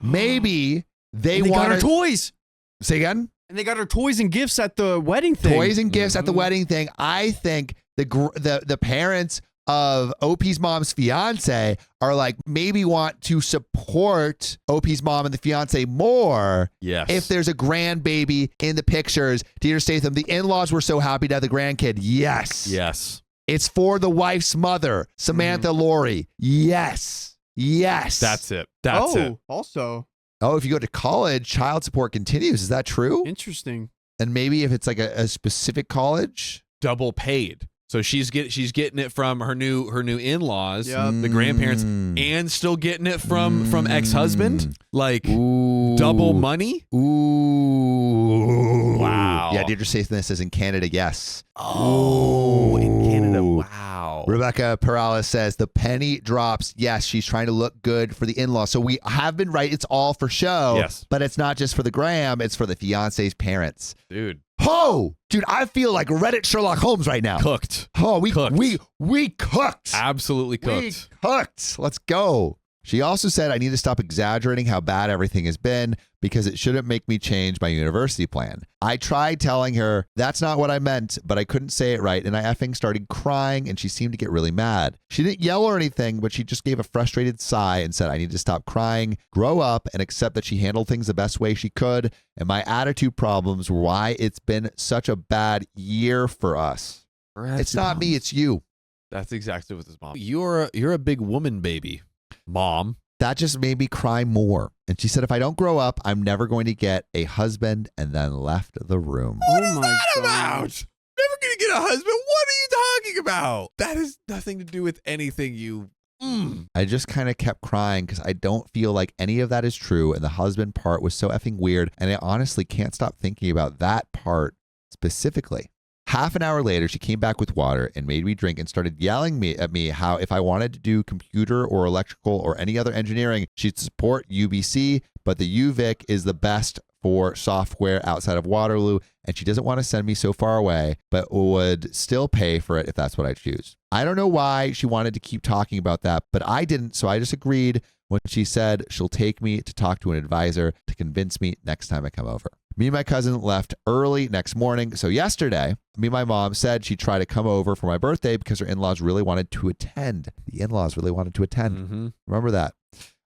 Maybe they got want her toys. Say again? And they got her toys and gifts at the wedding thing. Toys and gifts at the wedding thing. I think the parents of OP's mom's fiance are like, maybe want to support OP's mom and the fiance more. Yes. If there's a grandbaby in the pictures. Dieter Statham, the in-laws were so happy to have the grandkid. Yes. Yes. It's for the wife's mother, Samantha Laurie. Yes. That's it. That's it. Also. Oh, if you go to college, child support continues. Is that true? Interesting. And maybe if it's like a specific college. Double paid. So she's getting it from her new in-laws, Yep. the grandparents, and still getting it from ex-husband. Like double money. Ooh. Wow. Yeah, Deirdre says this is in Canada. Yes. Oh, in Canada. Wow. Rebecca Perales says the penny drops. Yes, she's trying to look good for the in-laws. So we have been right. It's all for show. Yes. But it's not just for the gram. It's for the fiance's parents. Dude. Oh, dude, I feel like Reddit Sherlock Holmes right now. Cooked. Oh, we Cooked. we cooked. Absolutely cooked. We cooked. Let's go. She also said I need to stop exaggerating how bad everything has been because it shouldn't make me change my university plan. I tried telling her that's not what I meant, but I couldn't say it right, and I effing started crying, and she seemed to get really mad. She didn't yell or anything, but she just gave a frustrated sigh and said I need to stop crying, grow up, and accept that she handled things the best way she could, and my attitude problems were why it's been such a bad year for us. It's not me, it's you. That's exactly what this mom. You're a big woman, baby. Mom. That just made me cry more. And she said, if I don't grow up, I'm never going to get a husband, and then left the room. What Oh is my that God. about? Never gonna get a husband? What are you talking about? That has nothing to do with anything you. I just kind of kept crying because I don't feel like any of that is true. And the husband part was so effing weird. And I honestly can't stop thinking about that part specifically. Half an hour later, she came back with water and made me drink and started yelling at me how if I wanted to do computer or electrical or any other engineering, she'd support UBC, but the UVic is the best for software outside of Waterloo, and she doesn't want to send me so far away, but would still pay for it if that's what I choose. I don't know why she wanted to keep talking about that, but I didn't, so I just agreed when she said she'll take me to talk to an advisor to convince me next time I come over. Me and my cousin left early next morning. So yesterday, me and my mom said she'd try to come over for my birthday because her in-laws really wanted to attend. The in-laws really wanted to attend. Mm-hmm. Remember that.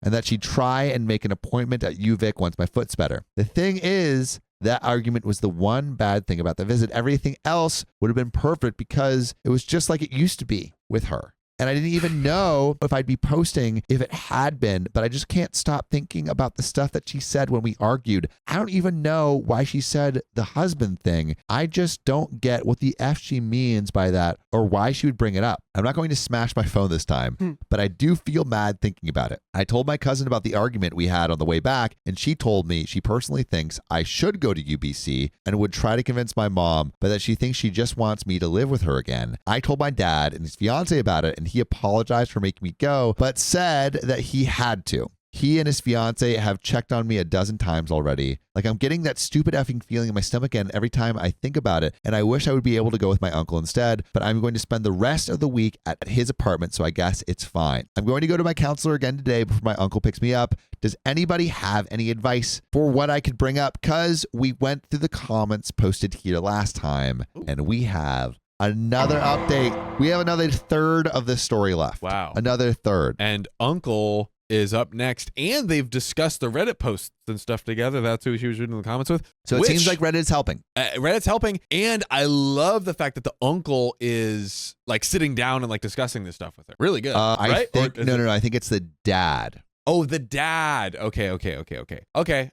And that she'd try and make an appointment at UVic once my foot's better. The thing is, that argument was the one bad thing about the visit. Everything else would have been perfect because it was just like it used to be with her. And I didn't even know if I'd be posting if it had been, but I just can't stop thinking about the stuff that she said when we argued. I don't even know why she said the husband thing. I just don't get what the F she means by that or why she would bring it up. I'm not going to smash my phone this time, but I do feel mad thinking about it. I told my cousin about the argument we had on the way back, and she told me she personally thinks I should go to UBC and would try to convince my mom, but that she thinks she just wants me to live with her again. I told my dad and his fiance about it, and he apologized for making me go, but said that he had to. He and his fiance have checked on me a dozen times already. Like I'm getting that stupid effing feeling in my stomach again every time I think about it. And I wish I would be able to go with my uncle instead, but I'm going to spend the rest of the week at his apartment. So I guess it's fine. I'm going to go to my counselor again today before my uncle picks me up. Does anybody have any advice for what I could bring up? Cause we went through the comments posted here last time and we have another update. We have another third of this story left. Wow. Another third. And Uncle is up next, and they've discussed the Reddit posts and stuff together. That's who she was reading the comments with. So it seems like Reddit's helping. Reddit's helping, and I love the fact that the uncle is like sitting down and like discussing this stuff with her. Really good, right? I think no. I think it's the dad. Oh, the dad. Okay.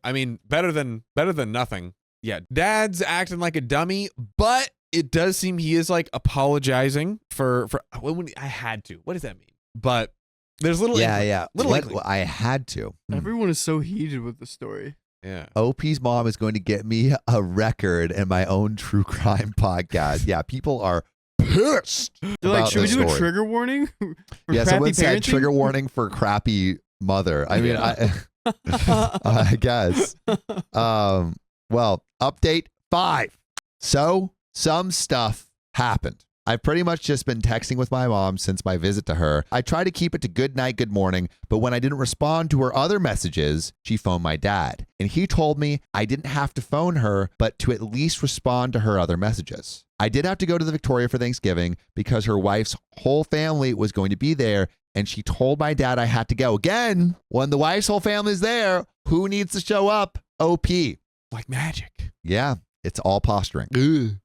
I mean, better than nothing. Yeah, dad's acting like a dummy, but it does seem he is like apologizing for when I had to. What does that mean? But there's little I had to. Everyone is so heated with the story. Yeah. OP's mom is going to get me a record in my own true crime podcast. Yeah, people are pissed. They're like, should we do a trigger warning? Yeah, someone said trigger warning for crappy mother. I mean, I guess. Well, update 5. So some stuff happened. I've pretty much just been texting with my mom since my visit to her. I try to keep it to good night, good morning, but when I didn't respond to her other messages, she phoned my dad. And he told me I didn't have to phone her, but to at least respond to her other messages. I did have to go to the Victoria for Thanksgiving because her wife's whole family was going to be there, and she told my dad I had to go. Again, when the wife's whole family's there, who needs to show up? OP. Like magic. Yeah, it's all posturing. Ugh.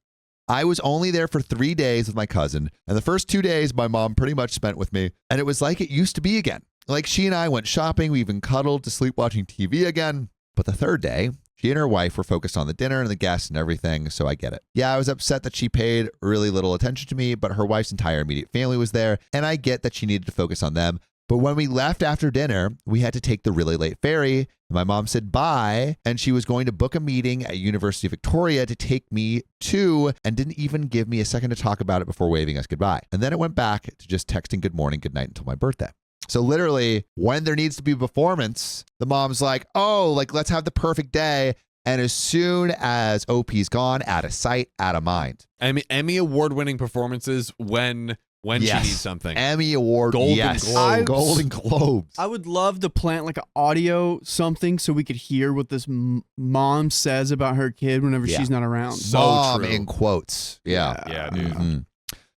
I was only there for 3 days with my cousin, and the first 2 days my mom pretty much spent with me, and it was like it used to be again. Like she and I went shopping, we even cuddled to sleep watching TV again. But the third day, She and her wife were focused on the dinner and the guests and everything, so I get it. Yeah, I was upset that she paid really little attention to me, but her wife's entire immediate family was there, and I get that she needed to focus on them. But when we left after dinner, we had to take the really late ferry. My mom said bye, and she was going to book a meeting at University of Victoria to take me to, and didn't even give me a second to talk about it before waving us goodbye. And then it went back to just texting good morning, good night until my birthday. So literally, when there needs to be a performance, the mom's like, oh, like, let's have the perfect day. And as soon as OP's gone, out of sight, out of mind. Emmy award-winning performances when she needs something. Emmy Award. Golden Globes. Golden Globes. I would love to plant like an audio something so we could hear what this mom says about her kid whenever she's not around. So mom true. in quotes. Yeah. Yeah, dude. Mm-hmm.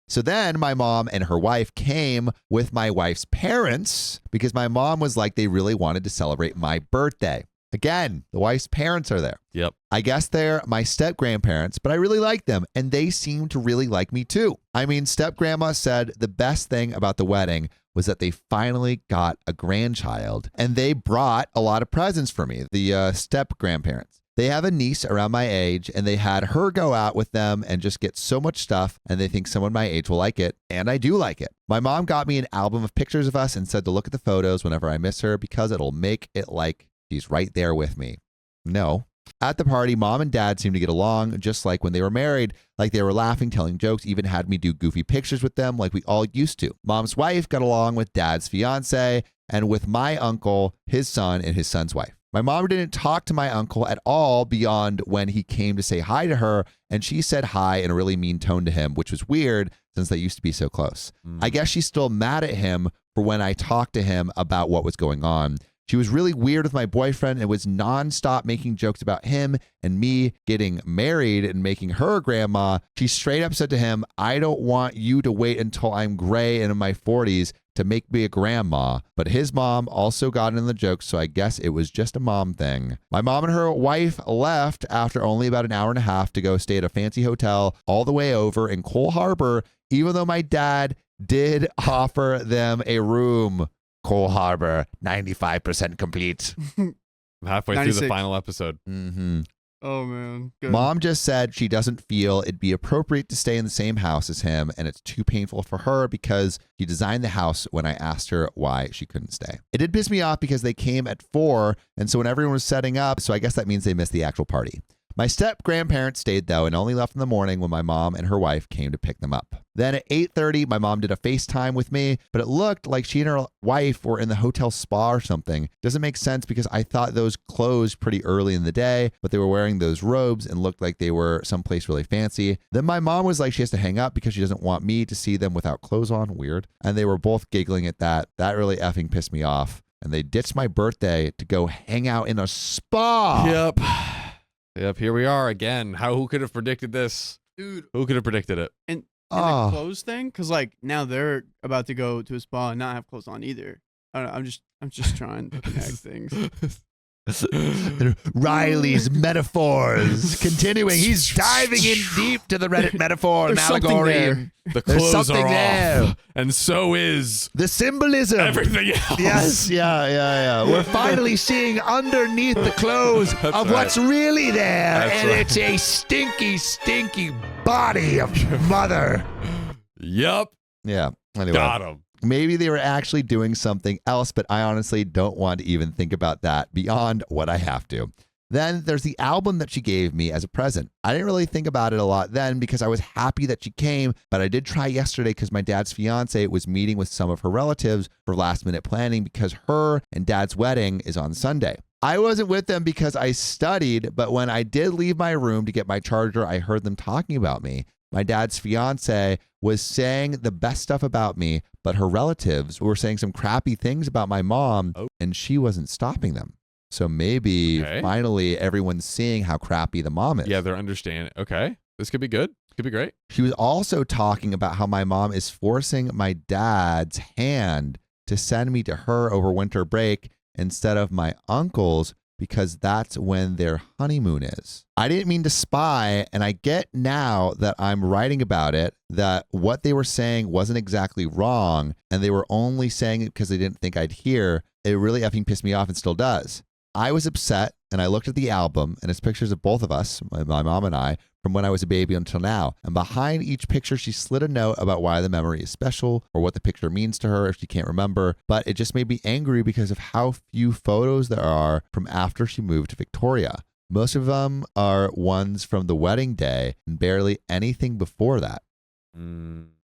So then my mom and her wife came with my wife's parents because my mom was like, they really wanted to celebrate my birthday. Again, the wife's parents are there. Yep. I guess they're my step-grandparents, but I really like them, and they seem to really like me too. I mean, step-grandma said the best thing about the wedding was that they finally got a grandchild, and they brought a lot of presents for me, the step-grandparents. They have a niece around my age, and they had her go out with them and just get so much stuff, and they think someone my age will like it, and I do like it. My mom got me an album of pictures of us and said to look at the photos whenever I miss her because it'll make it like she's right there with me. No. At the party, mom and dad seemed to get along just like when they were married, like they were laughing, telling jokes, even had me do goofy pictures with them like we all used to. Mom's wife got along with dad's fiance and with my uncle, his son, and his son's wife. My mom didn't talk to my uncle at all beyond when he came to say hi to her, and she said hi in a really mean tone to him, which was weird since they used to be so close. I guess she's still mad at him for when I talked to him about what was going on. She was really weird with my boyfriend and was nonstop making jokes about him and me getting married and making her a grandma. She straight up said to him, I don't want you to wait until I'm gray and in my 40s to make me a grandma. But his mom also got in the jokes, so I guess it was just a mom thing. My mom and her wife left after only about an hour and a half to go stay at a fancy hotel all the way over in Cole Harbor, even though my dad did offer them a room. Cole Harbor, 95% complete. I'm halfway 96. through the final episode. Mm-hmm. Oh, man. Good. Mom just said she doesn't feel it'd be appropriate to stay in the same house as him, and it's too painful for her because she designed the house when I asked her why she couldn't stay. It did piss me off because they came at 4, and so when everyone was setting up, so I guess that means they missed the actual party. My step-grandparents stayed, though, and only left in the morning when my mom and her wife came to pick them up. Then at 8:30, my mom did a FaceTime with me, but it looked like she and her wife were in the hotel spa or something. Doesn't make sense because I thought those closed pretty early in the day, but they were wearing those robes and looked like they were someplace really fancy. Then my mom was like she has to hang up because she doesn't want me to see them without clothes on. Weird. And they were both giggling at that. That really effing pissed me off. And they ditched my birthday to go hang out in a spa. Yep, here we are again. Who could have predicted this? Dude. Who could have predicted it? And the clothes thing, because like now they're about to go to a spa and not have clothes on either. I don't know, I'm just trying to connect things. Riley's metaphors continuing. He's diving in deep to the Reddit metaphor and allegory. The There's clothes something are there. off, and so is the symbolism. everything else. Yes, yeah. We're finally seeing underneath the clothes of what's really there, and it's a stinky, stinky body of mother. Yep. Yeah. Anyway. Got him. Maybe they were actually doing something else, but I honestly don't want to even think about that beyond what I have to. Then there's the album that she gave me as a present. I didn't really think about it a lot then because I was happy that she came, but I did try yesterday because my dad's fiance was meeting with some of her relatives for last minute planning because her and dad's wedding is on Sunday. I wasn't with them because I studied, but when I did leave my room to get my charger, I heard them talking about me. My dad's fiance was saying the best stuff about me, but her relatives were saying some crappy things about my mom, and she wasn't stopping them. So maybe finally everyone's seeing how crappy the mom is. Yeah, they're understanding. Okay, this could be good. Could be great. She was also talking about how my mom is forcing my dad's hand to send me to her over winter break instead of my uncle's because that's when their honeymoon is. I didn't mean to spy, and I get now that I'm writing about it that what they were saying wasn't exactly wrong, and they were only saying it because they didn't think I'd hear. It really effing pissed me off and still does. I was upset and I looked at the album, and it's pictures of both of us, my mom and I, from when I was a baby until now. And behind each picture, she slid a note about why the memory is special or what the picture means to her if she can't remember. But it just made me angry because of how few photos there are from after she moved to Victoria. Most of them are ones from the wedding day and barely anything before that.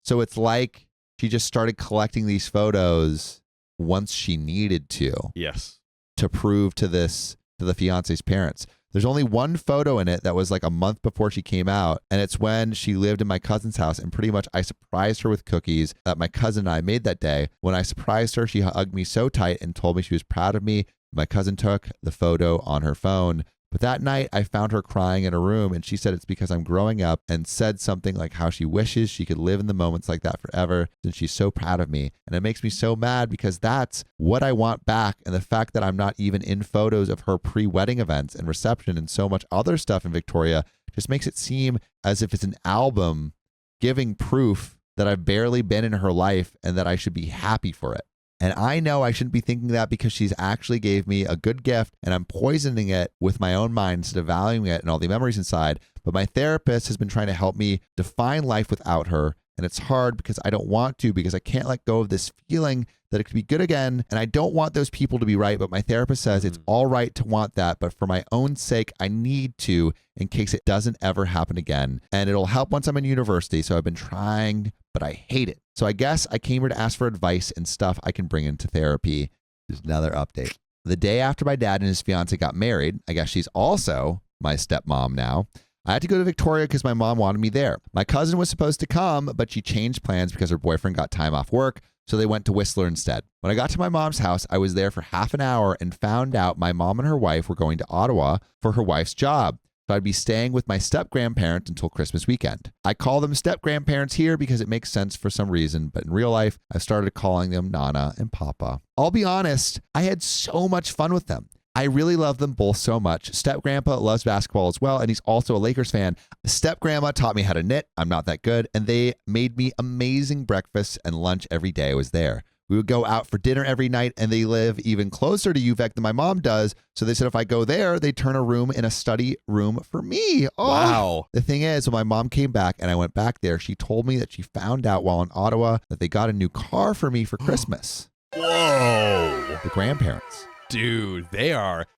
So it's like she just started collecting these photos once she needed to. Yes. To prove to the fiance's parents. There's only one photo in it that was like a month before she came out, and it's when she lived in my cousin's house, and pretty much I surprised her with cookies that my cousin and I made that day. When I surprised her, she hugged me so tight and told me she was proud of me. My cousin took the photo on her phone. But that night, I found her crying in her room, and she said it's because I'm growing up, and said something like how she wishes she could live in the moments like that forever, since she's so proud of me. And it makes me so mad because that's what I want back. And the fact that I'm not even in photos of her pre-wedding events and reception and so much other stuff in Victoria just makes it seem as if it's an album giving proof that I've barely been in her life and that I should be happy for it. And I know I shouldn't be thinking that because she's actually gave me a good gift and I'm poisoning it with my own mind instead of valuing it and all the memories inside. But my therapist has been trying to help me define life without her. And it's hard because I don't want to, because I can't let go of this feeling that it could be good again. And I don't want those people to be right. But my therapist says it's all right to want that. But for my own sake, I need to, in case it doesn't ever happen again. And it'll help once I'm in university. So I've been trying, but I hate it. So I guess I came here to ask for advice and stuff I can bring into therapy. There's another update. The day after my dad and his fiance got married, I guess she's also my stepmom now, I had to go to Victoria because my mom wanted me there. My cousin was supposed to come, but she changed plans because her boyfriend got time off work, so they went to Whistler instead. When I got to my mom's house, I was there for half an hour and found out my mom and her wife were going to Ottawa for her wife's job. So I'd be staying with my step-grandparents until Christmas weekend. I call them step-grandparents here because it makes sense for some reason, but in real life, I started calling them Nana and Papa. I'll be honest, I had so much fun with them. I really love them both so much. Step-grandpa loves basketball as well, and he's also a Lakers fan. Step-grandma taught me how to knit. I'm not that good, and they made me amazing breakfast and lunch every day I was there. We would go out for dinner every night, and they live even closer to UVec than my mom does. So they said if I go there, they turn a room in a study room for me. Oh. Wow. The thing is, when my mom came back and I went back there, she told me that she found out while in Ottawa that they got a new car for me for Christmas. Whoa. The grandparents. Dude,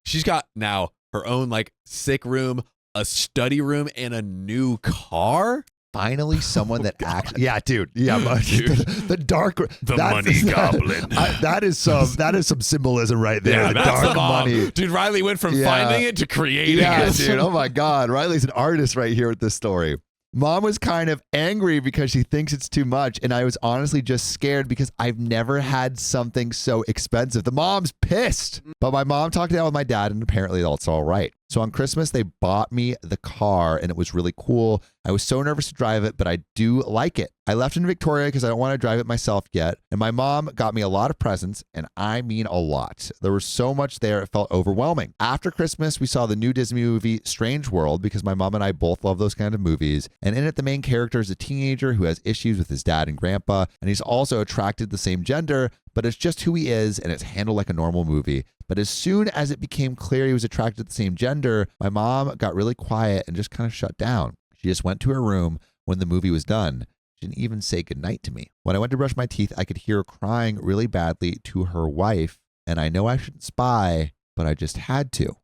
she's got now her own like sick room, a study room, and a new car. Finally, someone that actually, yeah, dude, yeah, Dude. the dark, The money goblin. that is some symbolism right there. Yeah, the that's dark the mom. money, Dude, Riley went from finding it to creating yeah, it. dude. Oh my God, Riley's an artist right here with this story. Mom was kind of angry because she thinks it's too much, and I was honestly just scared because I've never had something so expensive. The mom's pissed, but my mom talked it out with my dad, and apparently that's all right. So on Christmas, they bought me the car, and it was really cool. I was so nervous to drive it, but I do like it. I left in Victoria because I don't want to drive it myself yet, and my mom got me a lot of presents, and I mean a lot. There was so much there, it felt overwhelming. After Christmas, we saw the new Disney movie, Strange World, because my mom and I both love those kind of movies, and in it, the main character is a teenager who has issues with his dad and grandpa, and he's also attracted to the same gender, but it's just who he is, and it's handled like a normal movie. But as soon as it became clear he was attracted to the same gender, my mom got really quiet and just kind of shut down. She just went to her room when the movie was done. She didn't even say goodnight to me. When I went to brush my teeth, I could hear her crying really badly to her wife, and I know I shouldn't spy, but I just had to.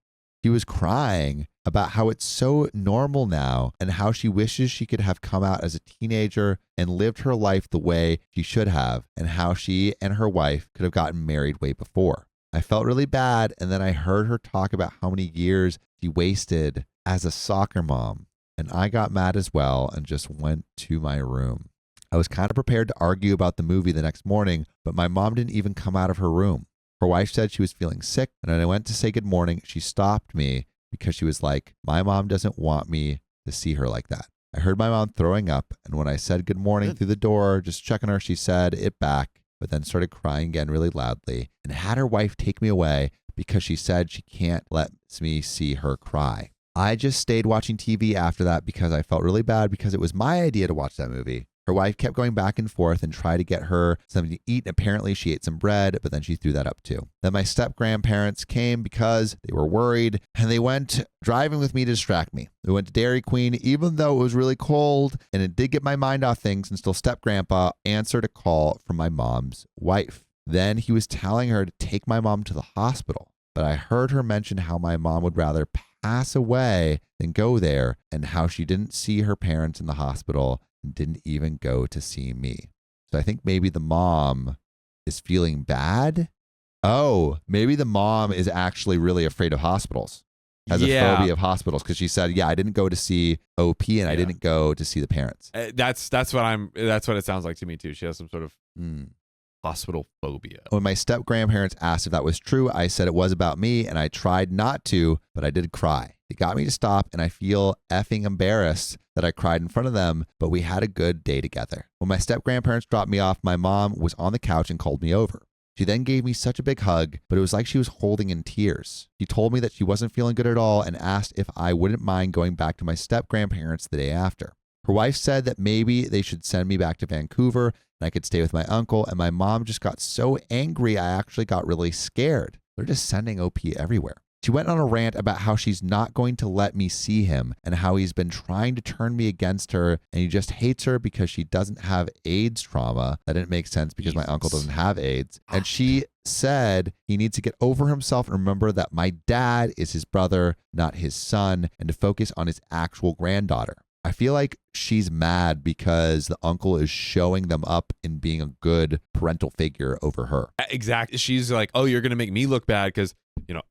She was crying about how it's so normal now and how she wishes she could have come out as a teenager and lived her life the way she should have, and how she and her wife could have gotten married way before. I felt really bad, and then I heard her talk about how many years she wasted as a soccer mom, and I got mad as well and just went to my room. I was kind of prepared to argue about the movie the next morning, but my mom didn't even come out of her room. Her wife said she was feeling sick, and when I went to say good morning, she stopped me because she was like, my mom doesn't want me to see her like that. I heard my mom throwing up, and when I said good morning through the door, just checking her, she said it back, but then started crying again really loudly and had her wife take me away because she said she can't let me see her cry. I just stayed watching TV after that because I felt really bad because it was my idea to watch that movie. Her wife kept going back and forth and tried to get her something to eat. And apparently she ate some bread, but then she threw that up too. Then my step-grandparents came because they were worried, and they went driving with me to distract me. We went to Dairy Queen, even though it was really cold, and it did get my mind off things, and still step-grandpa answered a call from my mom's wife. Then he was telling her to take my mom to the hospital, but I heard her mention how my mom would rather pass away than go there, and how she didn't see her parents in the hospital and didn't even go to see me. So I think maybe the mom is feeling bad. Oh, maybe the mom is actually really afraid of hospitals. Has a phobia of hospitals, because she said, I didn't go to see OP and I didn't go to see the parents. That's what it sounds like to me too. She has some sort of hospital phobia. When my step-grandparents asked if that was true, I said it was about me, and I tried not to, but I did cry. It got me to stop, and I feel effing embarrassed that I cried in front of them, but we had a good day together. When my step-grandparents dropped me off, my mom was on the couch and called me over. She then gave me such a big hug, but it was like she was holding in tears. She told me that she wasn't feeling good at all and asked if I wouldn't mind going back to my step-grandparents the day after. Her wife said that maybe they should send me back to Vancouver and I could stay with my uncle, and my mom just got so angry I actually got really scared. They're just sending OP everywhere. She went on a rant about how she's not going to let me see him and how he's been trying to turn me against her, and he just hates her because she doesn't have AIDS trauma. That didn't make sense because my uncle doesn't have AIDS. And she said he needs to get over himself and remember that my dad is his brother, not his son, and to focus on his actual granddaughter. I feel like she's mad because the uncle is showing them up and being a good parental figure over her. Exactly. She's like, oh, you're going to make me look bad because,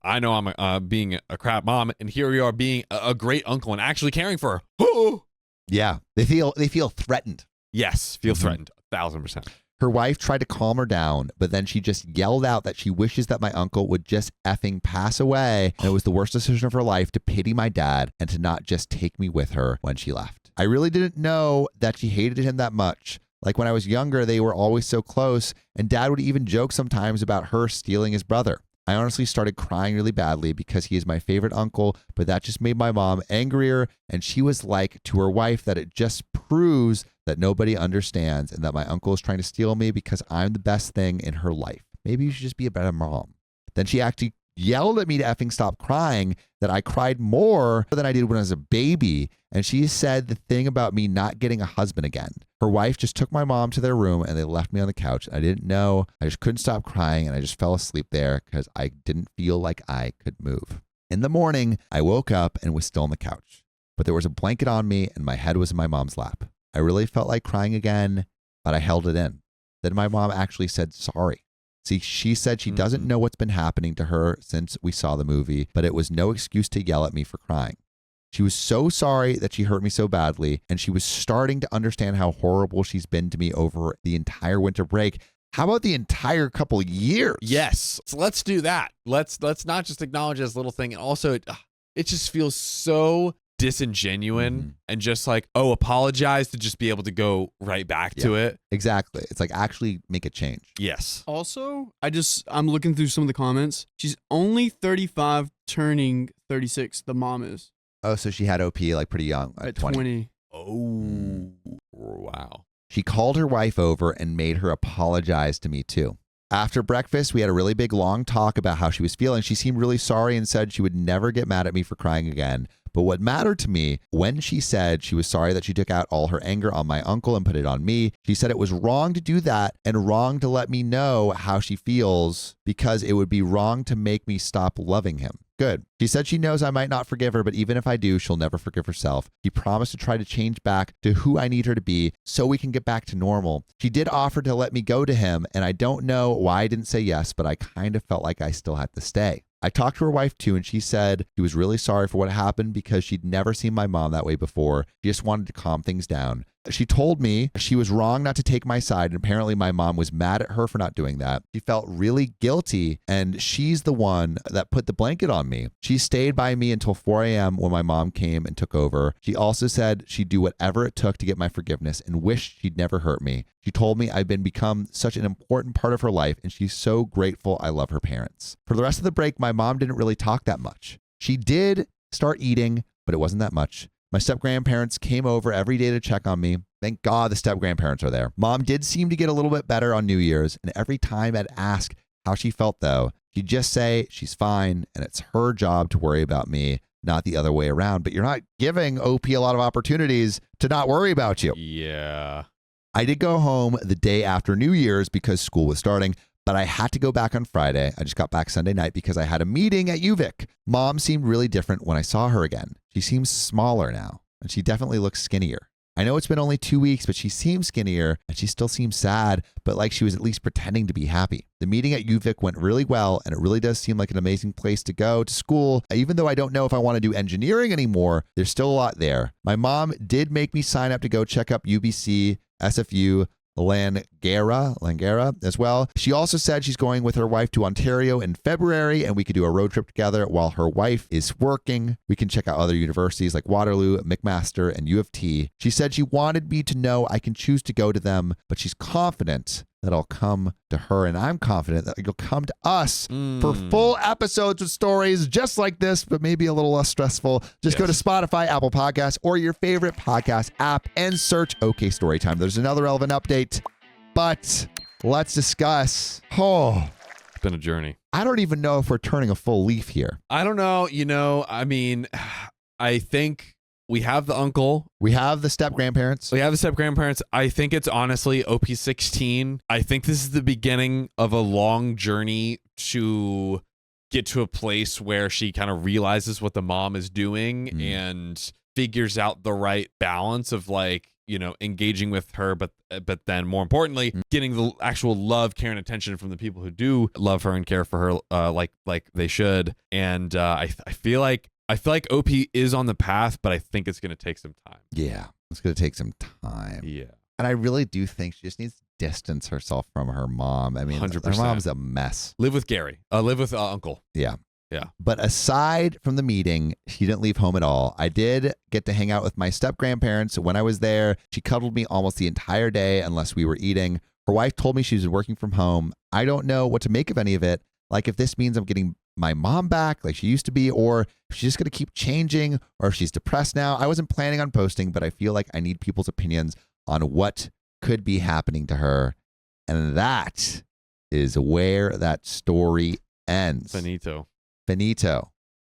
I know I'm being a crap mom, and here you are being a great uncle and actually caring for her. Yeah. They feel threatened. Yes. Feel threatened. 1,000%. Her wife tried to calm her down, but then she just yelled out that she wishes that my uncle would just effing pass away, and it was the worst decision of her life to pity my dad and to not just take me with her when she left. I really didn't know that she hated him that much. Like when I was younger, they were always so close, and dad would even joke sometimes about her stealing his brother. I honestly started crying really badly because he is my favorite uncle, but that just made my mom angrier, and she was like to her wife that it just proves that nobody understands and that my uncle is trying to steal me because I'm the best thing in her life. Maybe you should just be a better mom. Then she actually yelled at me to effing stop crying, that I cried more than I did when I was a baby. And she said the thing about me not getting a husband again. Her wife just took my mom to their room and they left me on the couch. I didn't know. I just couldn't stop crying, and I just fell asleep there because I didn't feel like I could move. In the morning, I woke up and was still on the couch, but there was a blanket on me and my head was in my mom's lap. I really felt like crying again, but I held it in. Then my mom actually said sorry. See, she said she doesn't know what's been happening to her since we saw the movie, but it was no excuse to yell at me for crying. She was so sorry that she hurt me so badly, and she was starting to understand how horrible she's been to me over the entire winter break. How about the entire couple of years? Yes. So let's do that. Let's not just acknowledge this little thing. And also, it just feels so disingenuous and just like, oh, apologize to just be able to go right back to it. Exactly. It's like actually make a change. Yes. Also, I'm looking through some of the comments. She's only 35 turning 36. The mom is. Oh, so she had OP like pretty young, at 20. Oh, wow. She called her wife over and made her apologize to me too. After breakfast, we had a really big long talk about how she was feeling. She seemed really sorry and said she would never get mad at me for crying again. But what mattered to me, when she said she was sorry that she took out all her anger on my uncle and put it on me, she said it was wrong to do that and wrong to let me know how she feels because it would be wrong to make me stop loving him. Good. She said she knows I might not forgive her, but even if I do, she'll never forgive herself. She promised to try to change back to who I need her to be so we can get back to normal. She did offer to let me go to him, and I don't know why I didn't say yes, but I kind of felt like I still had to stay. I talked to her wife too, and she said she was really sorry for what happened because she'd never seen my mom that way before. She just wanted to calm things down. She told me she was wrong not to take my side, and apparently my mom was mad at her for not doing that. She felt really guilty, and she's the one that put the blanket on me. She stayed by me until 4 a.m. when my mom came and took over. She also said she'd do whatever it took to get my forgiveness and wished she'd never hurt me. She told me I've become such an important part of her life, and she's so grateful I love her parents. For the rest of the break, my mom didn't really talk that much. She did start eating, but it wasn't that much. My step-grandparents came over every day to check on me. Thank God the step-grandparents are there. Mom did seem to get a little bit better on New Year's, and every time I'd ask how she felt, though, she'd just say she's fine, and it's her job to worry about me, not the other way around. But you're not giving OP a lot of opportunities to not worry about you. Yeah. I did go home the day after New Year's because school was starting, but I had to go back on Friday. I just got back Sunday night because I had a meeting at UVic. Mom seemed really different when I saw her again. She seems smaller now, and she definitely looks skinnier. I know it's been only 2 weeks, but she seems skinnier, and she still seems sad, but like she was at least pretending to be happy. The meeting at UVic went really well, and it really does seem like an amazing place to go to school. Even though I don't know if I want to do engineering anymore, there's still a lot there. My mom did make me sign up to go check up UBC, SFU, Langara as well. She also said she's going with her wife to Ontario in February, and we could do a road trip together while her wife is working. We can check out other universities like Waterloo, McMaster, and U of T. She said she wanted me to know I can choose to go to them, but she's confident that I'll come to her, and I'm confident that you'll come to us for full episodes with stories just like this, but maybe a little less stressful. Just go to Spotify, Apple Podcasts, or your favorite podcast app and search OK Storytime. There's another relevant update, but let's discuss. Oh, it's been a journey. I don't even know if we're turning a full leaf here. I don't know. I mean, I think we have the uncle. We have the step-grandparents. I think it's honestly OP16. I think this is the beginning of a long journey to get to a place where she kind of realizes what the mom is doing and figures out the right balance of engaging with her, but then more importantly, getting the actual love, care, and attention from the people who do love her and care for her like they should. And I feel like OP is on the path, but I think it's going to take some time. Yeah, it's going to take some time. Yeah. And I really do think she just needs to distance herself from her mom. I mean, 100%. Her mom's a mess. Live with Gary. Live with Uncle. Yeah. Yeah. But aside from the meeting, she didn't leave home at all. I did get to hang out with my step-grandparents. When I was there, she cuddled me almost the entire day unless we were eating. Her wife told me she was working from home. I don't know what to make of any of it. Like if this means I'm getting my mom back like she used to be, or if she's just going to keep changing, or if she's depressed now. I wasn't planning on posting, but I feel like I need people's opinions on what could be happening to her. And that is where that story ends. Finito.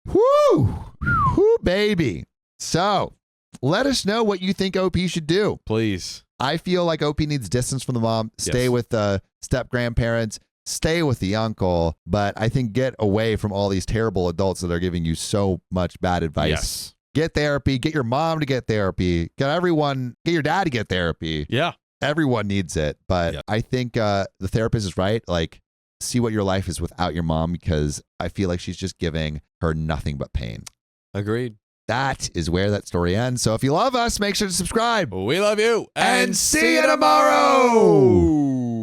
Woo! Woo, baby. So let us know what you think OP should do. Please. I feel like OP needs distance from the mom. Stay with the step-grandparents. Stay with the uncle, but I think get away from all these terrible adults that are giving you so much bad advice. Yes. Get therapy. Get your mom to get therapy. Get your dad to get therapy. Yeah. Everyone needs it. But I think the therapist is right. Like, see what your life is without your mom, because I feel like she's just giving her nothing but pain. Agreed. That is where that story ends. So if you love us, make sure to subscribe. We love you. And see you tomorrow.